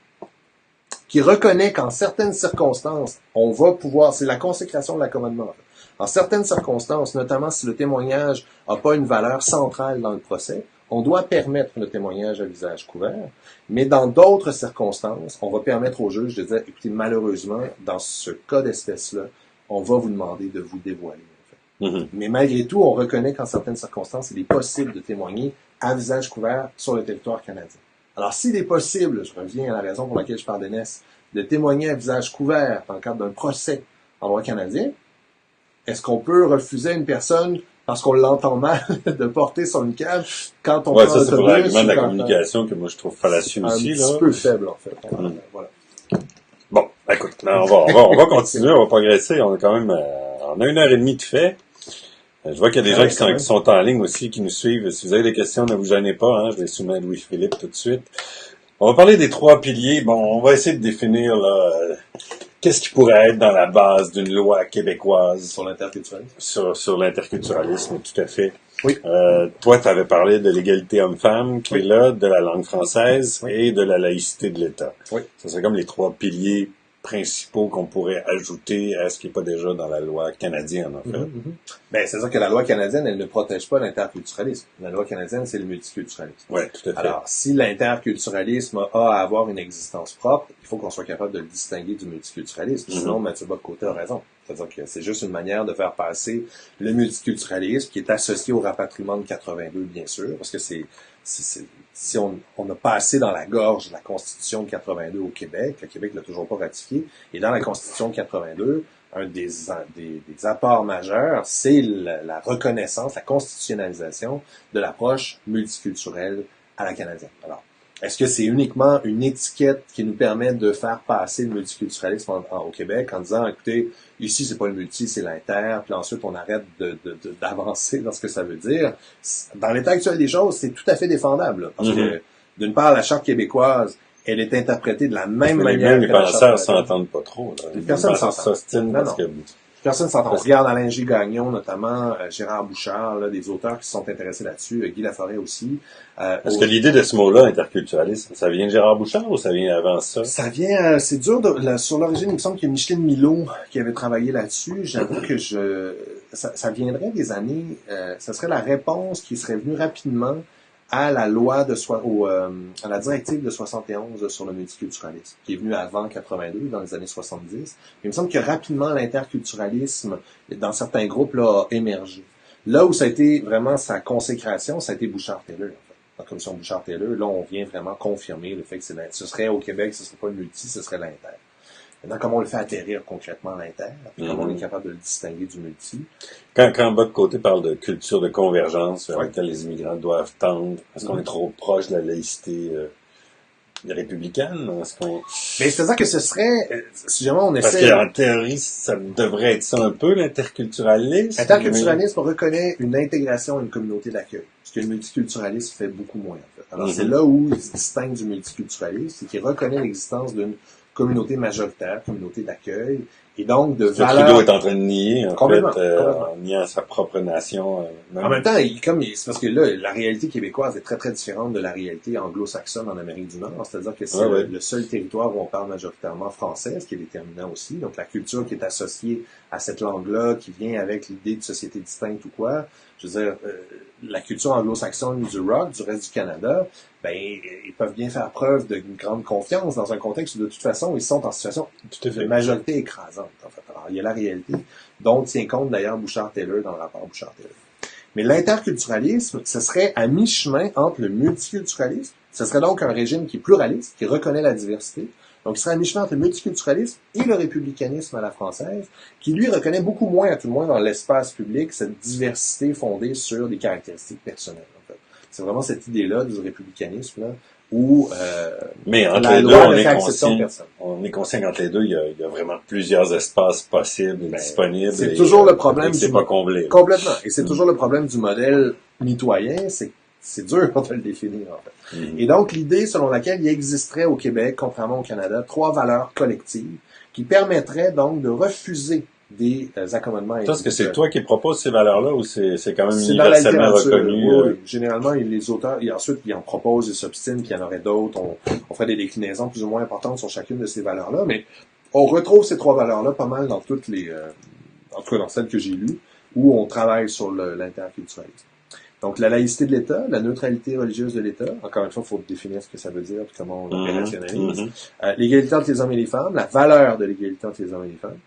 qui reconnaît qu'en certaines circonstances, on va pouvoir, c'est la consécration de l'accommodement. En certaines circonstances, notamment si le témoignage n'a pas une valeur centrale dans le procès, on doit permettre le témoignage à visage couvert, mais dans d'autres circonstances, on va permettre au juge de dire, écoutez, malheureusement, dans ce cas d'espèce-là, on va vous demander de vous dévoiler. En fait. Mais malgré tout, on reconnaît qu'en certaines circonstances, il est possible de témoigner à visage couvert sur le territoire canadien. Alors, s'il est possible, je reviens à la raison pour laquelle je parle d'Enès, de témoigner à visage couvert dans le cadre d'un procès en droit canadien, est-ce qu'on peut refuser à une personne, parce qu'on l'entend mal, de porter son niqab quand on prend ça, c'est pour l'autobus l'argument de la ou quand- communication que moi je trouve fallacieux aussi, Un là. petit peu faible, en fait. Voilà. Bon, écoute, là, on va continuer, on va progresser. On a quand même, on a 1h30 de fait. Je vois qu'il y a des gens qui sont en ligne aussi, qui nous suivent. Si vous avez des questions, ne vous gênez pas, hein. Je vais soumettre à Louis-Philippe tout de suite. On va parler des 3 piliers. Bon, on va essayer de définir, là, qu'est-ce qui pourrait être dans la base d'une loi québécoise Sur l'interculturalisme. sur l'interculturalisme, tout à fait. Oui. Toi, tu avais parlé de l'égalité homme-femme qui est là, de la langue française et de la laïcité de l'État. Oui. Ça serait comme les 3 piliers principaux qu'on pourrait ajouter à ce qui n'est pas déjà dans la loi canadienne, en fait. Ben, c'est-à-dire que la loi canadienne, elle ne protège pas l'interculturalisme. La loi canadienne, c'est le multiculturalisme. Oui, tout à fait. Alors, si l'interculturalisme a à avoir une existence propre, il faut qu'on soit capable de le distinguer du multiculturalisme. Sinon, Mathieu Bock-Côté a raison. C'est-à-dire que c'est juste une manière de faire passer le multiculturalisme qui est associé au rapatriement de 82, bien sûr, parce que si on a passé dans la gorge la Constitution de 82 au Québec, le Québec l'a toujours pas ratifié, et dans la Constitution de 82, un des apports majeurs, c'est la reconnaissance, la constitutionnalisation de l'approche multiculturelle à la canadienne. Alors, est-ce que c'est uniquement une étiquette qui nous permet de faire passer le multiculturalisme au Québec en disant, écoutez, ici c'est pas le multi, c'est l'inter, puis ensuite on arrête d'avancer dans ce que ça veut dire. Dans l'état actuel des choses, c'est tout à fait défendable, là, parce que d'une part, la Charte québécoise, elle est interprétée de la même manière. Les penseurs s'entendent pas trop. Là. Personne s'ostine parce que... Personne s'entend. On regarde Alain G. Gagnon, notamment, Gérard Bouchard, là, des auteurs qui se sont intéressés là-dessus, Guy Laforêt aussi. Est-ce que l'idée de ce mot-là, interculturalisme, ça vient de Gérard Bouchard ou ça vient avant ça? Ça vient, c'est dur sur l'origine, il me semble qu'il y a Micheline Milot qui avait travaillé là-dessus. J'avoue que ça viendrait des années, ça serait la réponse qui serait venue rapidement à la loi à la directive de 71 sur le multiculturalisme, qui est venue avant 82, dans les années 70. Il me semble que rapidement, l'interculturalisme, dans certains groupes, là, a émergé. Là où ça a été vraiment sa consécration, ça a été Bouchard-Taylor, en fait. La commission Bouchard-Taylor, là, on vient vraiment confirmer le fait que ce serait au Québec, ce serait pas le multi, ce serait l'inter. Maintenant, comment on le fait atterrir concrètement l'inter, puis comment on est capable de le distinguer du multi. Quand Bock-Côté parle de culture de convergence vers laquelle les immigrants doivent tendre, est-ce qu'on est trop proche de la laïcité républicaine? Mais c'est-à-dire que ce serait, si jamais on essaie... Parce qu'en théorie, ça devrait être ça un peu, l'interculturalisme. L'interculturalisme reconnaît une intégration à une communauté d'accueil, ce que le multiculturalisme fait beaucoup moins, en fait. Alors, c'est là où il se distingue du multiculturalisme, c'est qu'il reconnaît l'existence d'une communauté majoritaire, communauté d'accueil, et donc de valeur... Trudeau est en train de nier, en complètement. niant sa propre nation. En même temps, c'est parce que là, la réalité québécoise est très, très différente de la réalité anglo-saxonne en Amérique du Nord. C'est-à-dire que c'est le seul territoire où on parle majoritairement français, ce qui est déterminant aussi. Donc, la culture qui est associée à cette langue-là, qui vient avec l'idée de société distincte ou quoi, je veux dire, la culture anglo-saxonne du rock, du reste du Canada, ben, ils peuvent bien faire preuve d'une grande confiance dans un contexte où, de toute façon, ils sont en situation de majorité écrasante, en fait. Alors, il y a la réalité, dont tient compte d'ailleurs Bouchard-Taylor dans le rapport Bouchard-Taylor. Mais l'interculturalisme, ce serait à mi-chemin entre le multiculturalisme, ce serait donc un régime qui est pluraliste, qui reconnaît la diversité, donc il serait à mi-chemin entre le multiculturalisme et le républicanisme à la française, qui lui reconnaît beaucoup moins, à tout le moins dans l'espace public, cette diversité fondée sur des caractéristiques personnelles, en fait. C'est vraiment cette idée-là du républicanisme, là, où mais entre la les deux, loi ne fait exception de personne. On est conscient qu'entre les deux, il y a vraiment plusieurs espaces possibles, disponibles. C'est toujours le problème c'est pas comblé. Complètement. Et c'est toujours le problème du modèle mitoyen, c'est c'est dur de le définir, en fait. Mhm. Et donc, l'idée selon laquelle il existerait au Québec, contrairement au Canada, 3 valeurs collectives qui permettraient donc de refuser des accommodements Est-ce que c'est individuels. toi qui proposes ces valeurs-là ou c'est quand même C'est dans la universellement littérature. reconnu? Oui, oui. Généralement, les auteurs, et ensuite, ils en proposent, ils s'obstinent, puis il y en aurait d'autres. On ferait des déclinaisons plus ou moins importantes sur chacune de ces valeurs-là, mais on retrouve ces 3 valeurs-là pas mal dans toutes les, en tout cas dans celles que j'ai lues, où on travaille sur l'interculturalisme. Donc, la laïcité de l'État, la neutralité religieuse de l'État. Encore une fois, il faut définir ce que ça veut dire et comment on l'opérationnalise. L'égalité entre les hommes et les femmes, la valeur de l'égalité entre les hommes et les femmes.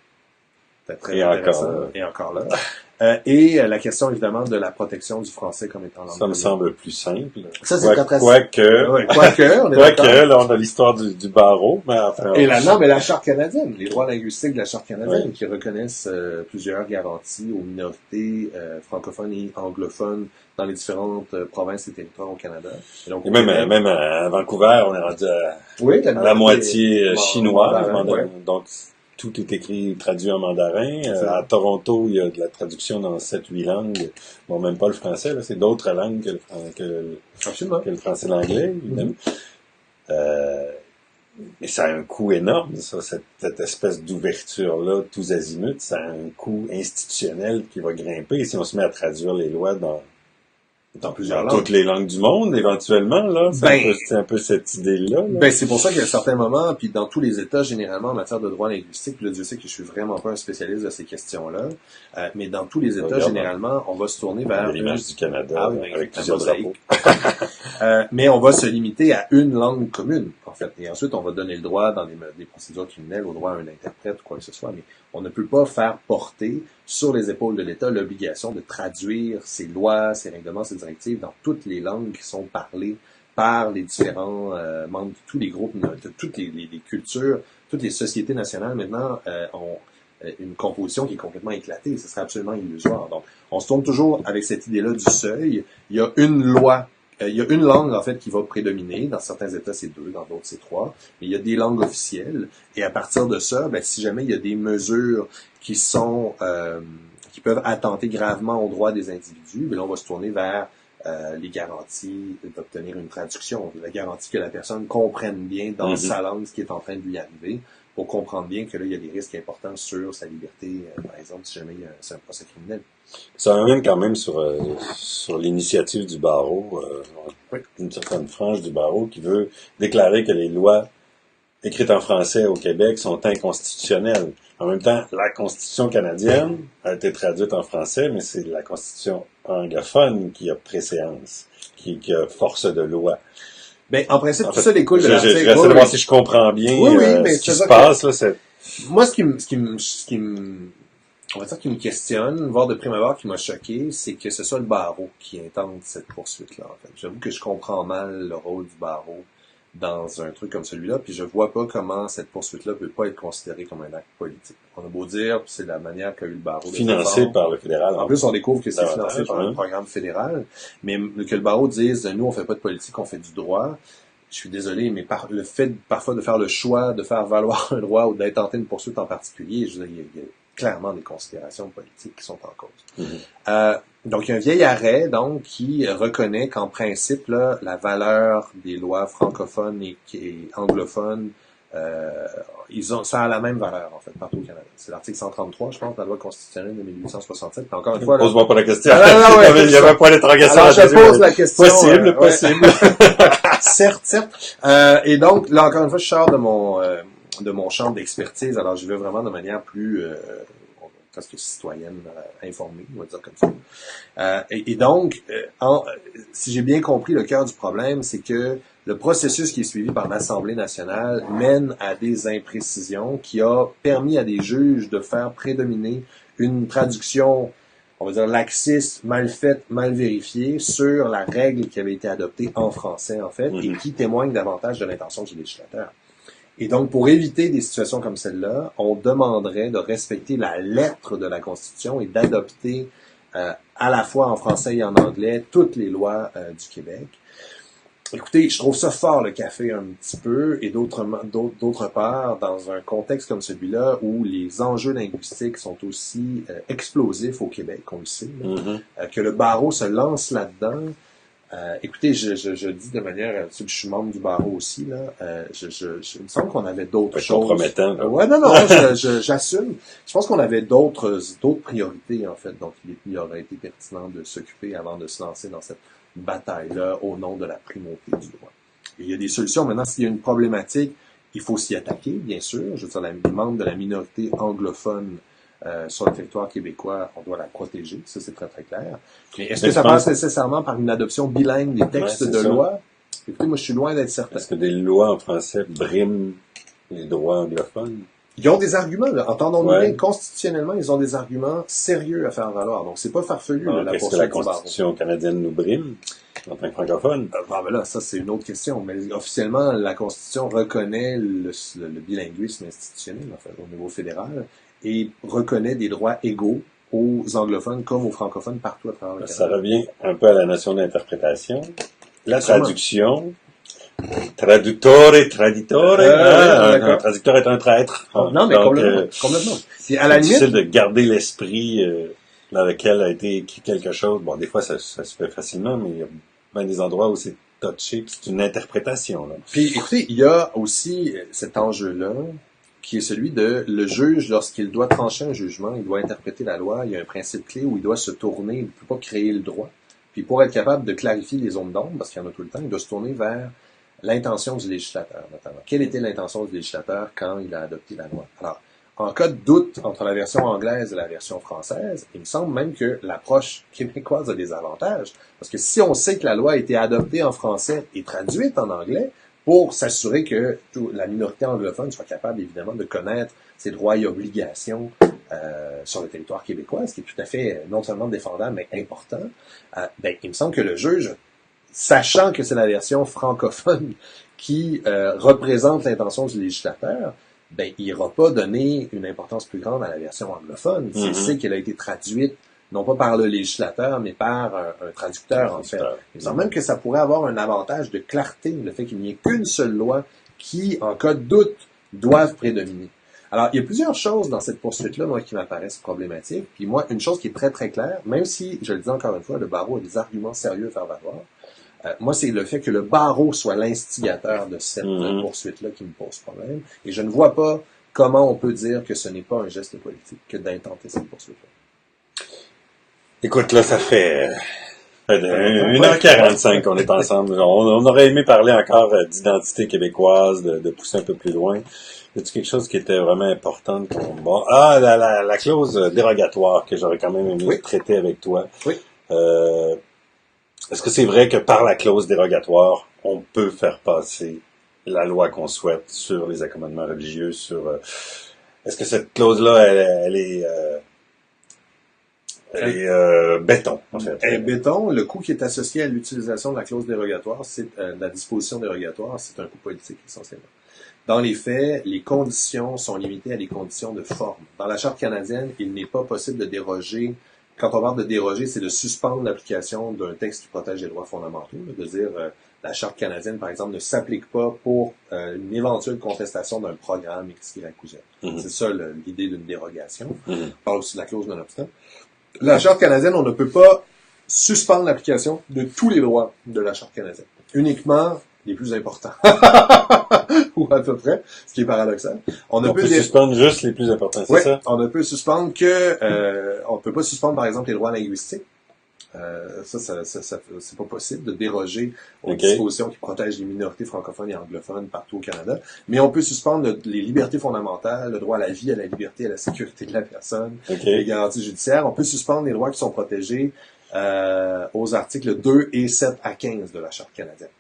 C'est très intéressant. Et encore là. Et la question, évidemment, de la protection du français comme étant langue. Ça me semble plus simple. Ça, c'est très Quoique, ouais, quoique, on est quoique, là, on a l'histoire du barreau, mais après... Et non, mais la Charte canadienne, les droits linguistiques de la Charte canadienne, qui reconnaissent plusieurs garanties aux minorités francophones et anglophones dans les différentes provinces et territoires au Canada. Et donc, même à Vancouver, on est rendu à la moitié chinois, donc tout est écrit, traduit en mandarin. À Toronto, il y a de la traduction dans 7-8 langues. Bon, même pas le français, là, c'est d'autres langues que le français et l'anglais, évidemment. Mais ça a un coût énorme, ça, cette espèce d'ouverture-là, tous azimuts, ça a un coût institutionnel qui va grimper si on se met à traduire les lois dans plusieurs langues. Toutes les langues du monde, éventuellement, là. C'est un peu cette idée-là. Ben, c'est pour ça qu'à certains moments, puis dans tous les États, généralement, en matière de droit linguistique, puis là, Dieu sait que je suis vraiment pas un spécialiste de ces questions-là, mais dans tous les États, généralement, on va se tourner vers... l'image du Canada, avec plusieurs drapeaux. Mais on va se limiter à une langue commune, en fait. Et ensuite, on va donner le droit, dans des procédures criminelles, au droit à un interprète ou quoi que ce soit, mais on ne peut pas faire porter sur les épaules de l'État l'obligation de traduire ces lois, ces règlements, ces directives dans toutes les langues qui sont parlées par les différents membres de tous les groupes, de toutes les cultures, toutes les sociétés nationales maintenant ont une composition qui est complètement éclatée. Ce serait absolument illusoire. Donc, on se tourne toujours avec cette idée-là du seuil. Il y a une loi. Il y a une langue, en fait, qui va prédominer. Dans certains États, c'est 2, dans d'autres, c'est 3. Mais il y a des langues officielles. Et à partir de ça, ben, si jamais il y a des mesures qui sont, qui peuvent attenter gravement aux droits des individus, ben là, on va se tourner vers les garanties d'obtenir une traduction. La garantie que la personne comprenne bien dans sa langue ce qui est en train de lui arriver, pour comprendre bien que là, il y a des risques importants sur sa liberté, par exemple, si jamais c'est un procès criminel. Ça amène quand même sur l'initiative du barreau, une certaine frange du barreau qui veut déclarer que les lois écrites en français au Québec sont inconstitutionnelles. En même temps, la Constitution canadienne a été traduite en français, mais c'est la Constitution anglophone qui a préséance, qui a force de loi. Ben, en principe, tout ça découle de l'article. Je vais de voir si je comprends bien ce qui se passe, là, c'est... Moi, ce qui me questionne, voire de prime abord qui m'a choqué, c'est que ce soit le barreau qui intente cette poursuite-là, en fait. J'avoue que je comprends mal le rôle du barreau dans un truc comme celui-là, puis je vois pas comment cette poursuite-là peut pas être considérée comme un acte politique. On a beau dire, c'est la manière qu'a eu le barreau. Financé par le fédéral. En plus, on découvre que c'est financé par un programme fédéral, mais que le barreau dise, nous, on fait pas de politique, on fait du droit. Je suis désolé, mais le fait parfois de faire le choix de faire valoir un droit ou d'intenter une poursuite en particulier, je veux dire, il y a clairement des considérations politiques qui sont en cause. Donc, il y a un vieil arrêt, donc, qui reconnaît qu'en principe, là, la valeur des lois francophones et anglophones, ça a la même valeur, en fait, partout au Canada. C'est l'article 133, je pense, de la loi constitutionnelle de 1867. Mais encore une fois, pose-moi pas la question. Il y avait pas d'interrogation. Alors, je pose la question. Possible. Certes. Et donc, là, encore une fois, je sors de mon champ d'expertise. Alors, je vais vraiment de manière plus presque citoyenne, informée, on va dire comme ça. Et donc, si j'ai bien compris, le cœur du problème, c'est que le processus qui est suivi par l'Assemblée nationale mène à des imprécisions qui a permis à des juges de faire prédominer une traduction, on va dire laxiste, mal faite, mal vérifiée, sur la règle qui avait été adoptée en français, en fait, et qui témoigne davantage de l'intention du législateur. Et donc, pour éviter des situations comme celle-là, on demanderait de respecter la lettre de la Constitution et d'adopter à la fois en français et en anglais toutes les lois du Québec. Écoutez, je trouve ça fort le café un petit peu, et d'autre part, dans un contexte comme celui-là, où les enjeux linguistiques sont aussi explosifs au Québec, on le sait, que le barreau se lance là-dedans, Écoutez, je dis de manière, tu sais que je suis membre du barreau aussi, là, il me semble qu'on avait d'autres choses. Compromettant, là. Ouais, non, j'assume. Je pense qu'on avait d'autres priorités, en fait, donc il aurait été pertinent de s'occuper avant de se lancer dans cette bataille-là au nom de la primauté du droit. Et il y a des solutions. Maintenant, s'il y a une problématique, il faut s'y attaquer, bien sûr. Je veux dire, les membres de la minorité anglophone sur le territoire québécois, on doit la protéger, ça c'est très très clair. Mais est-ce que ça passe nécessairement par une adoption bilingue des textes de loi? Écoutez, moi je suis loin d'être certain. Est-ce que des lois en français briment les droits anglophones? Ils ont des arguments, là. Entendons-nous bien, constitutionnellement, ils ont des arguments sérieux à faire valoir. Donc c'est pas farfelu, là, la poursuite. Est-ce que la Constitution canadienne nous brime en tant que francophone? Ben là, ça c'est une autre question. Mais officiellement, la Constitution reconnaît le bilinguisme institutionnel, en fait, au niveau fédéral, et reconnaît des droits égaux aux anglophones comme aux francophones partout à travers le Canada. Ça revient un peu à la notion d'interprétation. La traduction, traduttore, traditore, un traducteur est un traître. Non, mais donc, complètement. C'est difficile de garder l'esprit dans lequel a été écrit quelque chose. Bon, des fois, ça se fait facilement, mais il y a bien des endroits où c'est touché, puis c'est une interprétation. Là. Puis, écoutez, il y a aussi cet enjeu-là, qui est celui de le juge, lorsqu'il doit trancher un jugement, il doit interpréter la loi, il y a un principe clé où il doit se tourner, il ne peut pas créer le droit. Puis pour être capable de clarifier les zones d'ombre, parce qu'il y en a tout le temps, il doit se tourner vers l'intention du législateur, notamment. Quelle était l'intention du législateur quand il a adopté la loi? Alors, en cas de doute entre la version anglaise et la version française, il me semble même que l'approche québécoise a des avantages. Parce que si on sait que la loi a été adoptée en français et traduite en anglais, pour s'assurer que la minorité anglophone soit capable, évidemment, de connaître ses droits et obligations sur le territoire québécois, ce qui est tout à fait non seulement défendable, mais important, il me semble que le juge, sachant que c'est la version francophone qui représente l'intention du législateur, il n'ira pas donner une importance plus grande à la version anglophone. S'il sait qu'elle a été traduite non pas par le législateur, mais par un traducteur, en fait. Il me semble même que ça pourrait avoir un avantage de clarté, le fait qu'il n'y ait qu'une seule loi qui, en cas de doute, doive prédominer. Alors, il y a plusieurs choses dans cette poursuite-là, moi, qui m'apparaissent problématiques. Puis moi, une chose qui est très, très claire, même si, je le dis encore une fois, le barreau a des arguments sérieux à faire valoir, moi, c'est le fait que le barreau soit l'instigateur de cette poursuite-là qui me pose problème. Et je ne vois pas comment on peut dire que ce n'est pas un geste politique que d'intenter cette poursuite-là. Écoute, là, ça fait 1h45 qu'on est ensemble. On aurait aimé parler encore d'identité québécoise, de pousser un peu plus loin. Y a-t-il quelque chose qui était vraiment important? Bon, la clause dérogatoire que j'aurais quand même aimé traiter avec toi. Oui. Est-ce que c'est vrai que par la clause dérogatoire, on peut faire passer la loi qu'on souhaite sur les accommodements religieux, est-ce que cette clause-là, elle est béton, en fait. Elle est béton. Le coût qui est associé à l'utilisation de la clause dérogatoire, c'est la disposition dérogatoire, c'est un coût politique essentiellement. Dans les faits, les conditions sont limitées à des conditions de forme. Dans la Charte canadienne, il n'est pas possible de déroger. Quand on parle de déroger, c'est de suspendre l'application d'un texte qui protège les droits fondamentaux, de dire la Charte canadienne, par exemple, ne s'applique pas pour une éventuelle contestation d'un programme X, Y ou Z. C'est ça l'idée d'une dérogation. On parle aussi de la clause non-obstant. La Charte canadienne, on ne peut pas suspendre l'application de tous les droits de la Charte canadienne. Uniquement les plus importants. Ou à peu près, ce qui est paradoxal. On peut suspendre juste les plus importants, c'est ça? On ne peut suspendre on ne peut pas suspendre, par exemple, les droits linguistiques. C'est pas possible de déroger aux dispositions qui protègent les minorités francophones et anglophones partout au Canada. Mais on peut suspendre les libertés fondamentales, le droit à la vie, à la liberté, à la sécurité de la personne, les garanties judiciaires. On peut suspendre les droits qui sont protégés aux articles 2 et 7 à 15 de la Charte canadienne.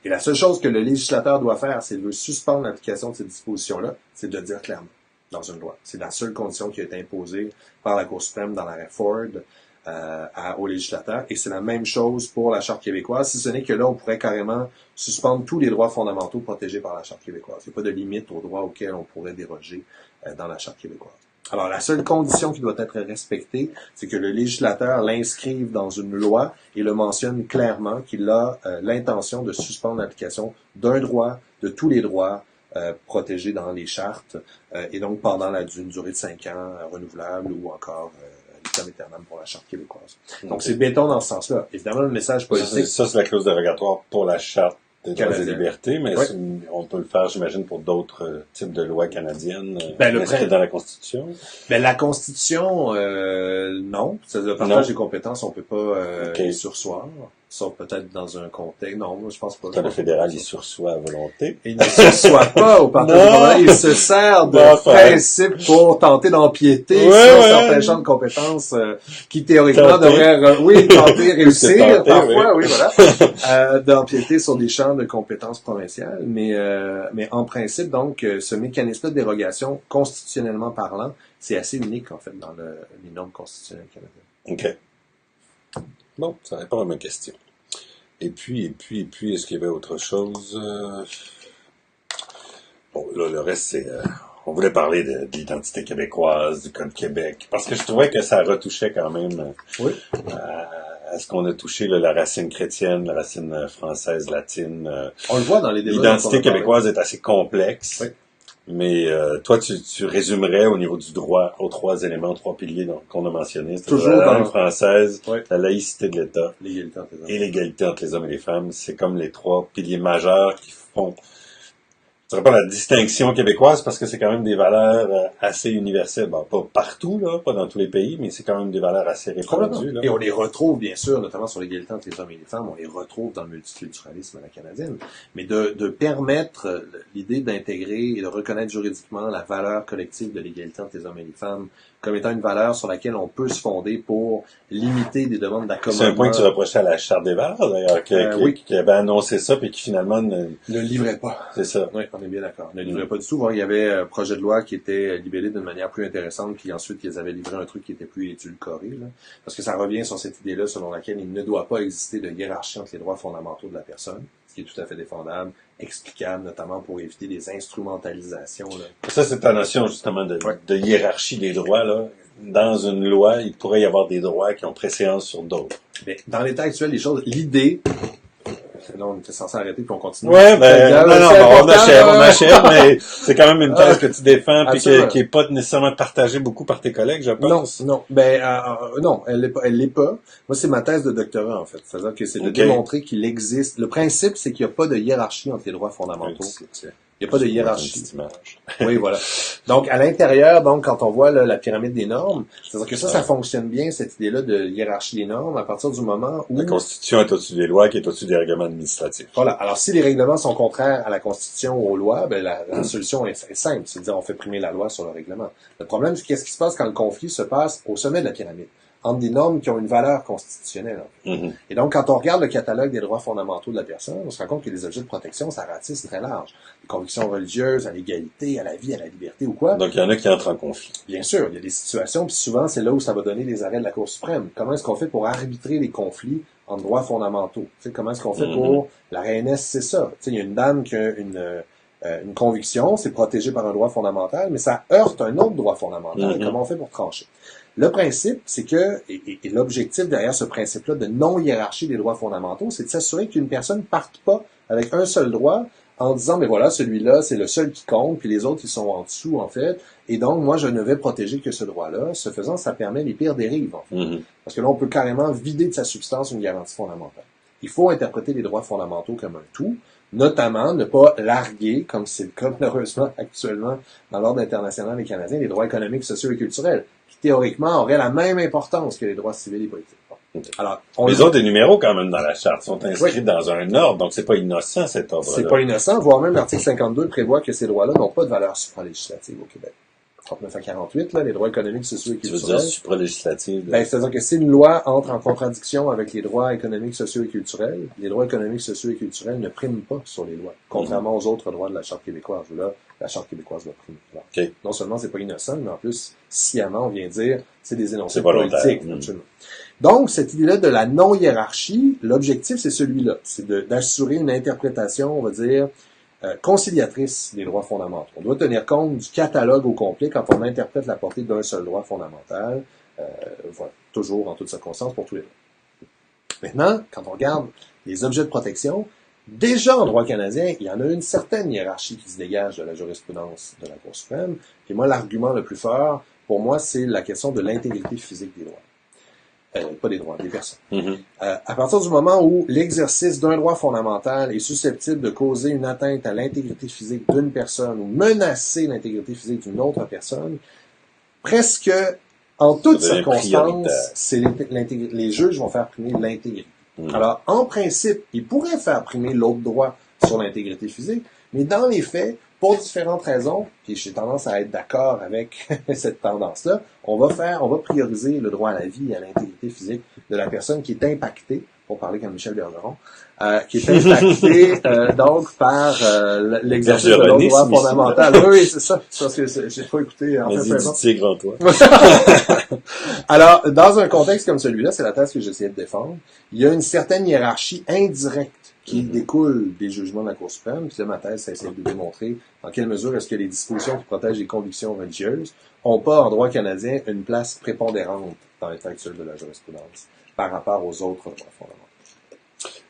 Et la seule chose que le législateur doit faire, s'il veut suspendre l'application de ces dispositions-là, c'est de le dire clairement dans une loi. C'est la seule condition qui a été imposée par la Cour suprême dans l'arrêt Ford au législateur. Et c'est la même chose pour la Charte québécoise, si ce n'est que là, on pourrait carrément suspendre tous les droits fondamentaux protégés par la Charte québécoise. Il n'y a pas de limite aux droits auxquels on pourrait déroger dans la Charte québécoise. Alors, la seule condition qui doit être respectée, c'est que le législateur l'inscrive dans une loi et le mentionne clairement qu'il a l'intention de suspendre l'application d'un droit, de tous les droits protégés dans les chartes, et donc pendant une durée de 5 ans renouvelable ou encore vitam aeternam pour la Charte québécoise. Donc, c'est béton dans ce sens-là. Évidemment, le message politique... Ça, c'est la clause dérogatoire pour la Charte des droits et libertés, mais oui. On peut le faire, j'imagine, pour d'autres types de lois canadiennes inscrites dans la Constitution. La Constitution, non. C'est le partage des compétences, on peut pas y sursoir. Sauf peut-être dans un contexte. Non, moi, je pense pas. Le fédéral, il sursoit à volonté. Il ne sursoit pas au partage des compétences. Il se sert de principe pour tenter d'empiéter sur certains champs de compétences qui, théoriquement, devraient, tenter, réussir, parfois, voilà, d'empiéter sur des champs de compétences provinciales. Mais en principe, donc, ce mécanisme-là de dérogation, constitutionnellement parlant, c'est assez unique, en fait, dans les normes constitutionnelles canadiennes. OK. Bon, ça répond à ma question. Et puis, est-ce qu'il y avait autre chose? Bon, là, le reste, c'est... on voulait parler de l'identité québécoise, du Code Québec, parce que je trouvais que ça retouchait quand même à ce qu'on a touché, là, la racine chrétienne, la racine française, latine. On le voit dans les débats. L'identité québécoise est assez complexe. Oui. Mais toi, tu résumerais au niveau du droit aux 3 éléments, 3 piliers qu'on a mentionnés. Toujours la langue française, oui. la laïcité de l'État et l'égalité entre les hommes et les femmes. C'est comme les 3 piliers majeurs qui font, je dirais pas la distinction québécoise parce que c'est quand même des valeurs assez universelles. Bon, pas partout, là, pas dans tous les pays, mais c'est quand même des valeurs assez répandues. Là. Et on les retrouve, bien sûr, notamment sur l'égalité entre les hommes et les femmes, on les retrouve dans le multiculturalisme à la canadienne. Mais de permettre l'idée d'intégrer et de reconnaître juridiquement la valeur collective de l'égalité entre les hommes et les femmes comme étant une valeur sur laquelle on peut se fonder pour limiter des demandes d'accommodement. C'est un point que tu reprochais à la Charte des valeurs, d'ailleurs, qui avait annoncé ça, puis qui finalement ne livrait pas. C'est ça. Oui, on est bien d'accord. Ne livrait pas du tout. Bon, il y avait un projet de loi qui était libellé d'une manière plus intéressante, puis ensuite, ils avaient livré un truc qui était plus édulcoré, là. Parce que ça revient sur cette idée-là selon laquelle il ne doit pas exister de hiérarchie entre les droits fondamentaux de la personne, ce qui est tout à fait défendable, explicable, notamment pour éviter des instrumentalisations, là. Ça, c'est ta notion, justement, de hiérarchie des droits, là. Dans une loi, il pourrait y avoir des droits qui ont préséance sur d'autres. Mais dans l'état actuel des choses, l'idée... Là, on était censé arrêter puis on continue. Ouais, on achève, mais c'est quand même une thèse que tu défends puis qui est pas nécessairement partagée beaucoup par tes collègues, je pense. Non, non, elle l'est pas. Moi, c'est ma thèse de doctorat, en fait. C'est-à-dire que c'est de démontrer qu'il existe. Le principe, c'est qu'il n'y a pas de hiérarchie entre les droits fondamentaux. Il n'y a pas de hiérarchie. Oui, voilà. Donc, à l'intérieur, donc, quand on voit là, la pyramide des normes, c'est-à-dire que ça fonctionne bien, cette idée-là de hiérarchie des normes, à partir du moment où... La Constitution est au-dessus des lois, qui est au-dessus des règlements administratifs. Voilà. Alors, si les règlements sont contraires à la Constitution ou aux lois, ben, la solution est simple. C'est de dire, on fait primer la loi sur le règlement. Le problème, c'est qu'est-ce qui se passe quand le conflit se passe au sommet de la pyramide, entre des normes qui ont une valeur constitutionnelle. Et donc, quand on regarde le catalogue des droits fondamentaux de la personne, on se rend compte que les objets de protection, ça ratisse très large. Les convictions religieuses, à l'égalité, à la vie, à la liberté ou quoi. Donc, il y en a qui entrent en conflit. Bien sûr, il y a des situations, puis souvent, c'est là où ça va donner les arrêts de la Cour suprême. Comment est-ce qu'on fait pour arbitrer les conflits en droits fondamentaux? Tu sais, comment est-ce qu'on fait pour... La reine-est, c'est ça. Tu sais, il y a une dame qui a une conviction, c'est protégé par un droit fondamental, mais ça heurte un autre droit fondamental. Comment on fait pour trancher? Le principe, c'est que, et l'objectif derrière ce principe-là de non-hiérarchie des droits fondamentaux, c'est de s'assurer qu'une personne ne parte pas avec un seul droit en disant, mais voilà, celui-là, c'est le seul qui compte, puis les autres, ils sont en dessous, en fait, et donc, moi, je ne vais protéger que ce droit-là. Ce faisant, ça permet les pires dérives, en fait. Parce que là, on peut carrément vider de sa substance une garantie fondamentale. Il faut interpréter les droits fondamentaux comme un tout, notamment ne pas larguer, comme c'est le cas malheureusement actuellement dans l'ordre international et canadien, les droits économiques, sociaux et culturels, qui théoriquement auraient la même importance que les droits civils et politiques. Alors, les autres des numéros quand même dans la charte sont inscrits dans un ordre, donc c'est pas innocent cet ordre-là. C'est pas innocent, voire même l'article 52 prévoit que ces droits-là n'ont pas de valeur supralégislative au Québec. 39 à 48, là, les droits économiques, sociaux et culturels. Tu veux dire supralégislative? Ben, c'est-à-dire que si une loi entre en contradiction avec les droits économiques, sociaux et culturels, les droits économiques, sociaux et culturels ne priment pas sur les lois, contrairement aux autres droits de la Charte québécoise. Là, la Charte québécoise va primer. Alors, non seulement c'est pas innocent, mais en plus, sciemment, on vient dire, c'est des énoncés politiques. Absolument. Donc, cette idée-là de la non-hiérarchie, l'objectif, c'est celui-là. C'est d'assurer une interprétation, on va dire, conciliatrice des droits fondamentaux. On doit tenir compte du catalogue au complet quand on interprète la portée d'un seul droit fondamental, voilà, toujours en toutes circonstances pour tous les droits. Maintenant, quand on regarde les objets de protection, déjà en droit canadien, il y en a une certaine hiérarchie qui se dégage de la jurisprudence de la Cour suprême. Et moi, l'argument le plus fort pour moi, c'est la question de l'intégrité physique des droits. Pas des droits, des personnes. Mhm. À partir du moment où l'exercice d'un droit fondamental est susceptible de causer une atteinte à l'intégrité physique d'une personne ou menacer l'intégrité physique d'une autre personne, presque en toutes circonstances, c'est les juges vont faire primer l'intégrité. Alors, en principe, ils pourraient faire primer l'autre droit sur l'intégrité physique, mais dans les faits, pour différentes raisons, puis j'ai tendance à être d'accord avec cette tendance-là, on va prioriser le droit à la vie et à l'intégrité physique de la personne qui est impactée, pour parler comme Michel Bergeron, qui est impactée donc par l'exercice de l'autre droit fondamental. Oui, c'est ça. Parce que j'ai pas écouté en fait. Vas-y, tigre en toi. Alors, dans un contexte comme celui-là, c'est la thèse que j'essayais de défendre, il y a une certaine hiérarchie indirecte qui découle des jugements de la Cour suprême. Puis là, ma thèse, ça essaie de démontrer dans quelle mesure est-ce que les dispositions qui protègent les convictions religieuses ont pas, en droit canadien, une place prépondérante dans l'état actuel de la jurisprudence par rapport aux autres droits fondamentaux.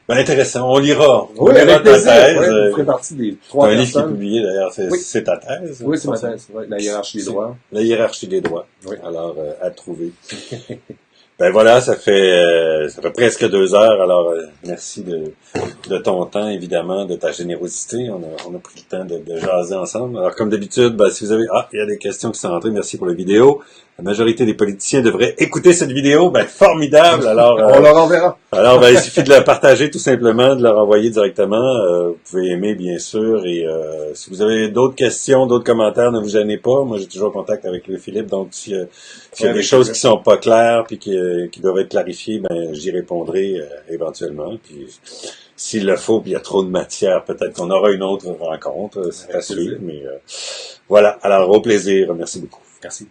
Ben, intéressant. On lira. Oui, avec plaisir. Vous ferez partie des 3 personnes. Un livre qui est publié, d'ailleurs. C'est ta thèse. Oui, c'est ma thèse. Oui, la hiérarchie des droits. La hiérarchie des droits. Oui. Alors, à trouver. Ben voilà, ça fait presque 2 heures. Alors, merci de ton temps, évidemment, de ta générosité. On a pris le temps de jaser ensemble. Alors, comme d'habitude, ben, si vous avez... il y a des questions qui sont rentrées. Merci pour la vidéo. La majorité des politiciens devraient écouter cette vidéo. Ben, formidable. Alors, on leur enverra. Alors, ben, il suffit de la partager tout simplement, de la renvoyer directement. Vous pouvez aimer, bien sûr. Et si vous avez d'autres questions, d'autres commentaires, ne vous gênez pas. Moi, j'ai toujours contact avec Louis-Philippe. Donc, s'il y a des choses qui sont pas claires puis qui doivent être clarifiées, ben, j'y répondrai éventuellement. Puis, s'il le faut, puis il y a trop de matière, peut-être qu'on aura une autre rencontre. C'est facile. Mais voilà. Alors, au plaisir. Merci beaucoup. Merci.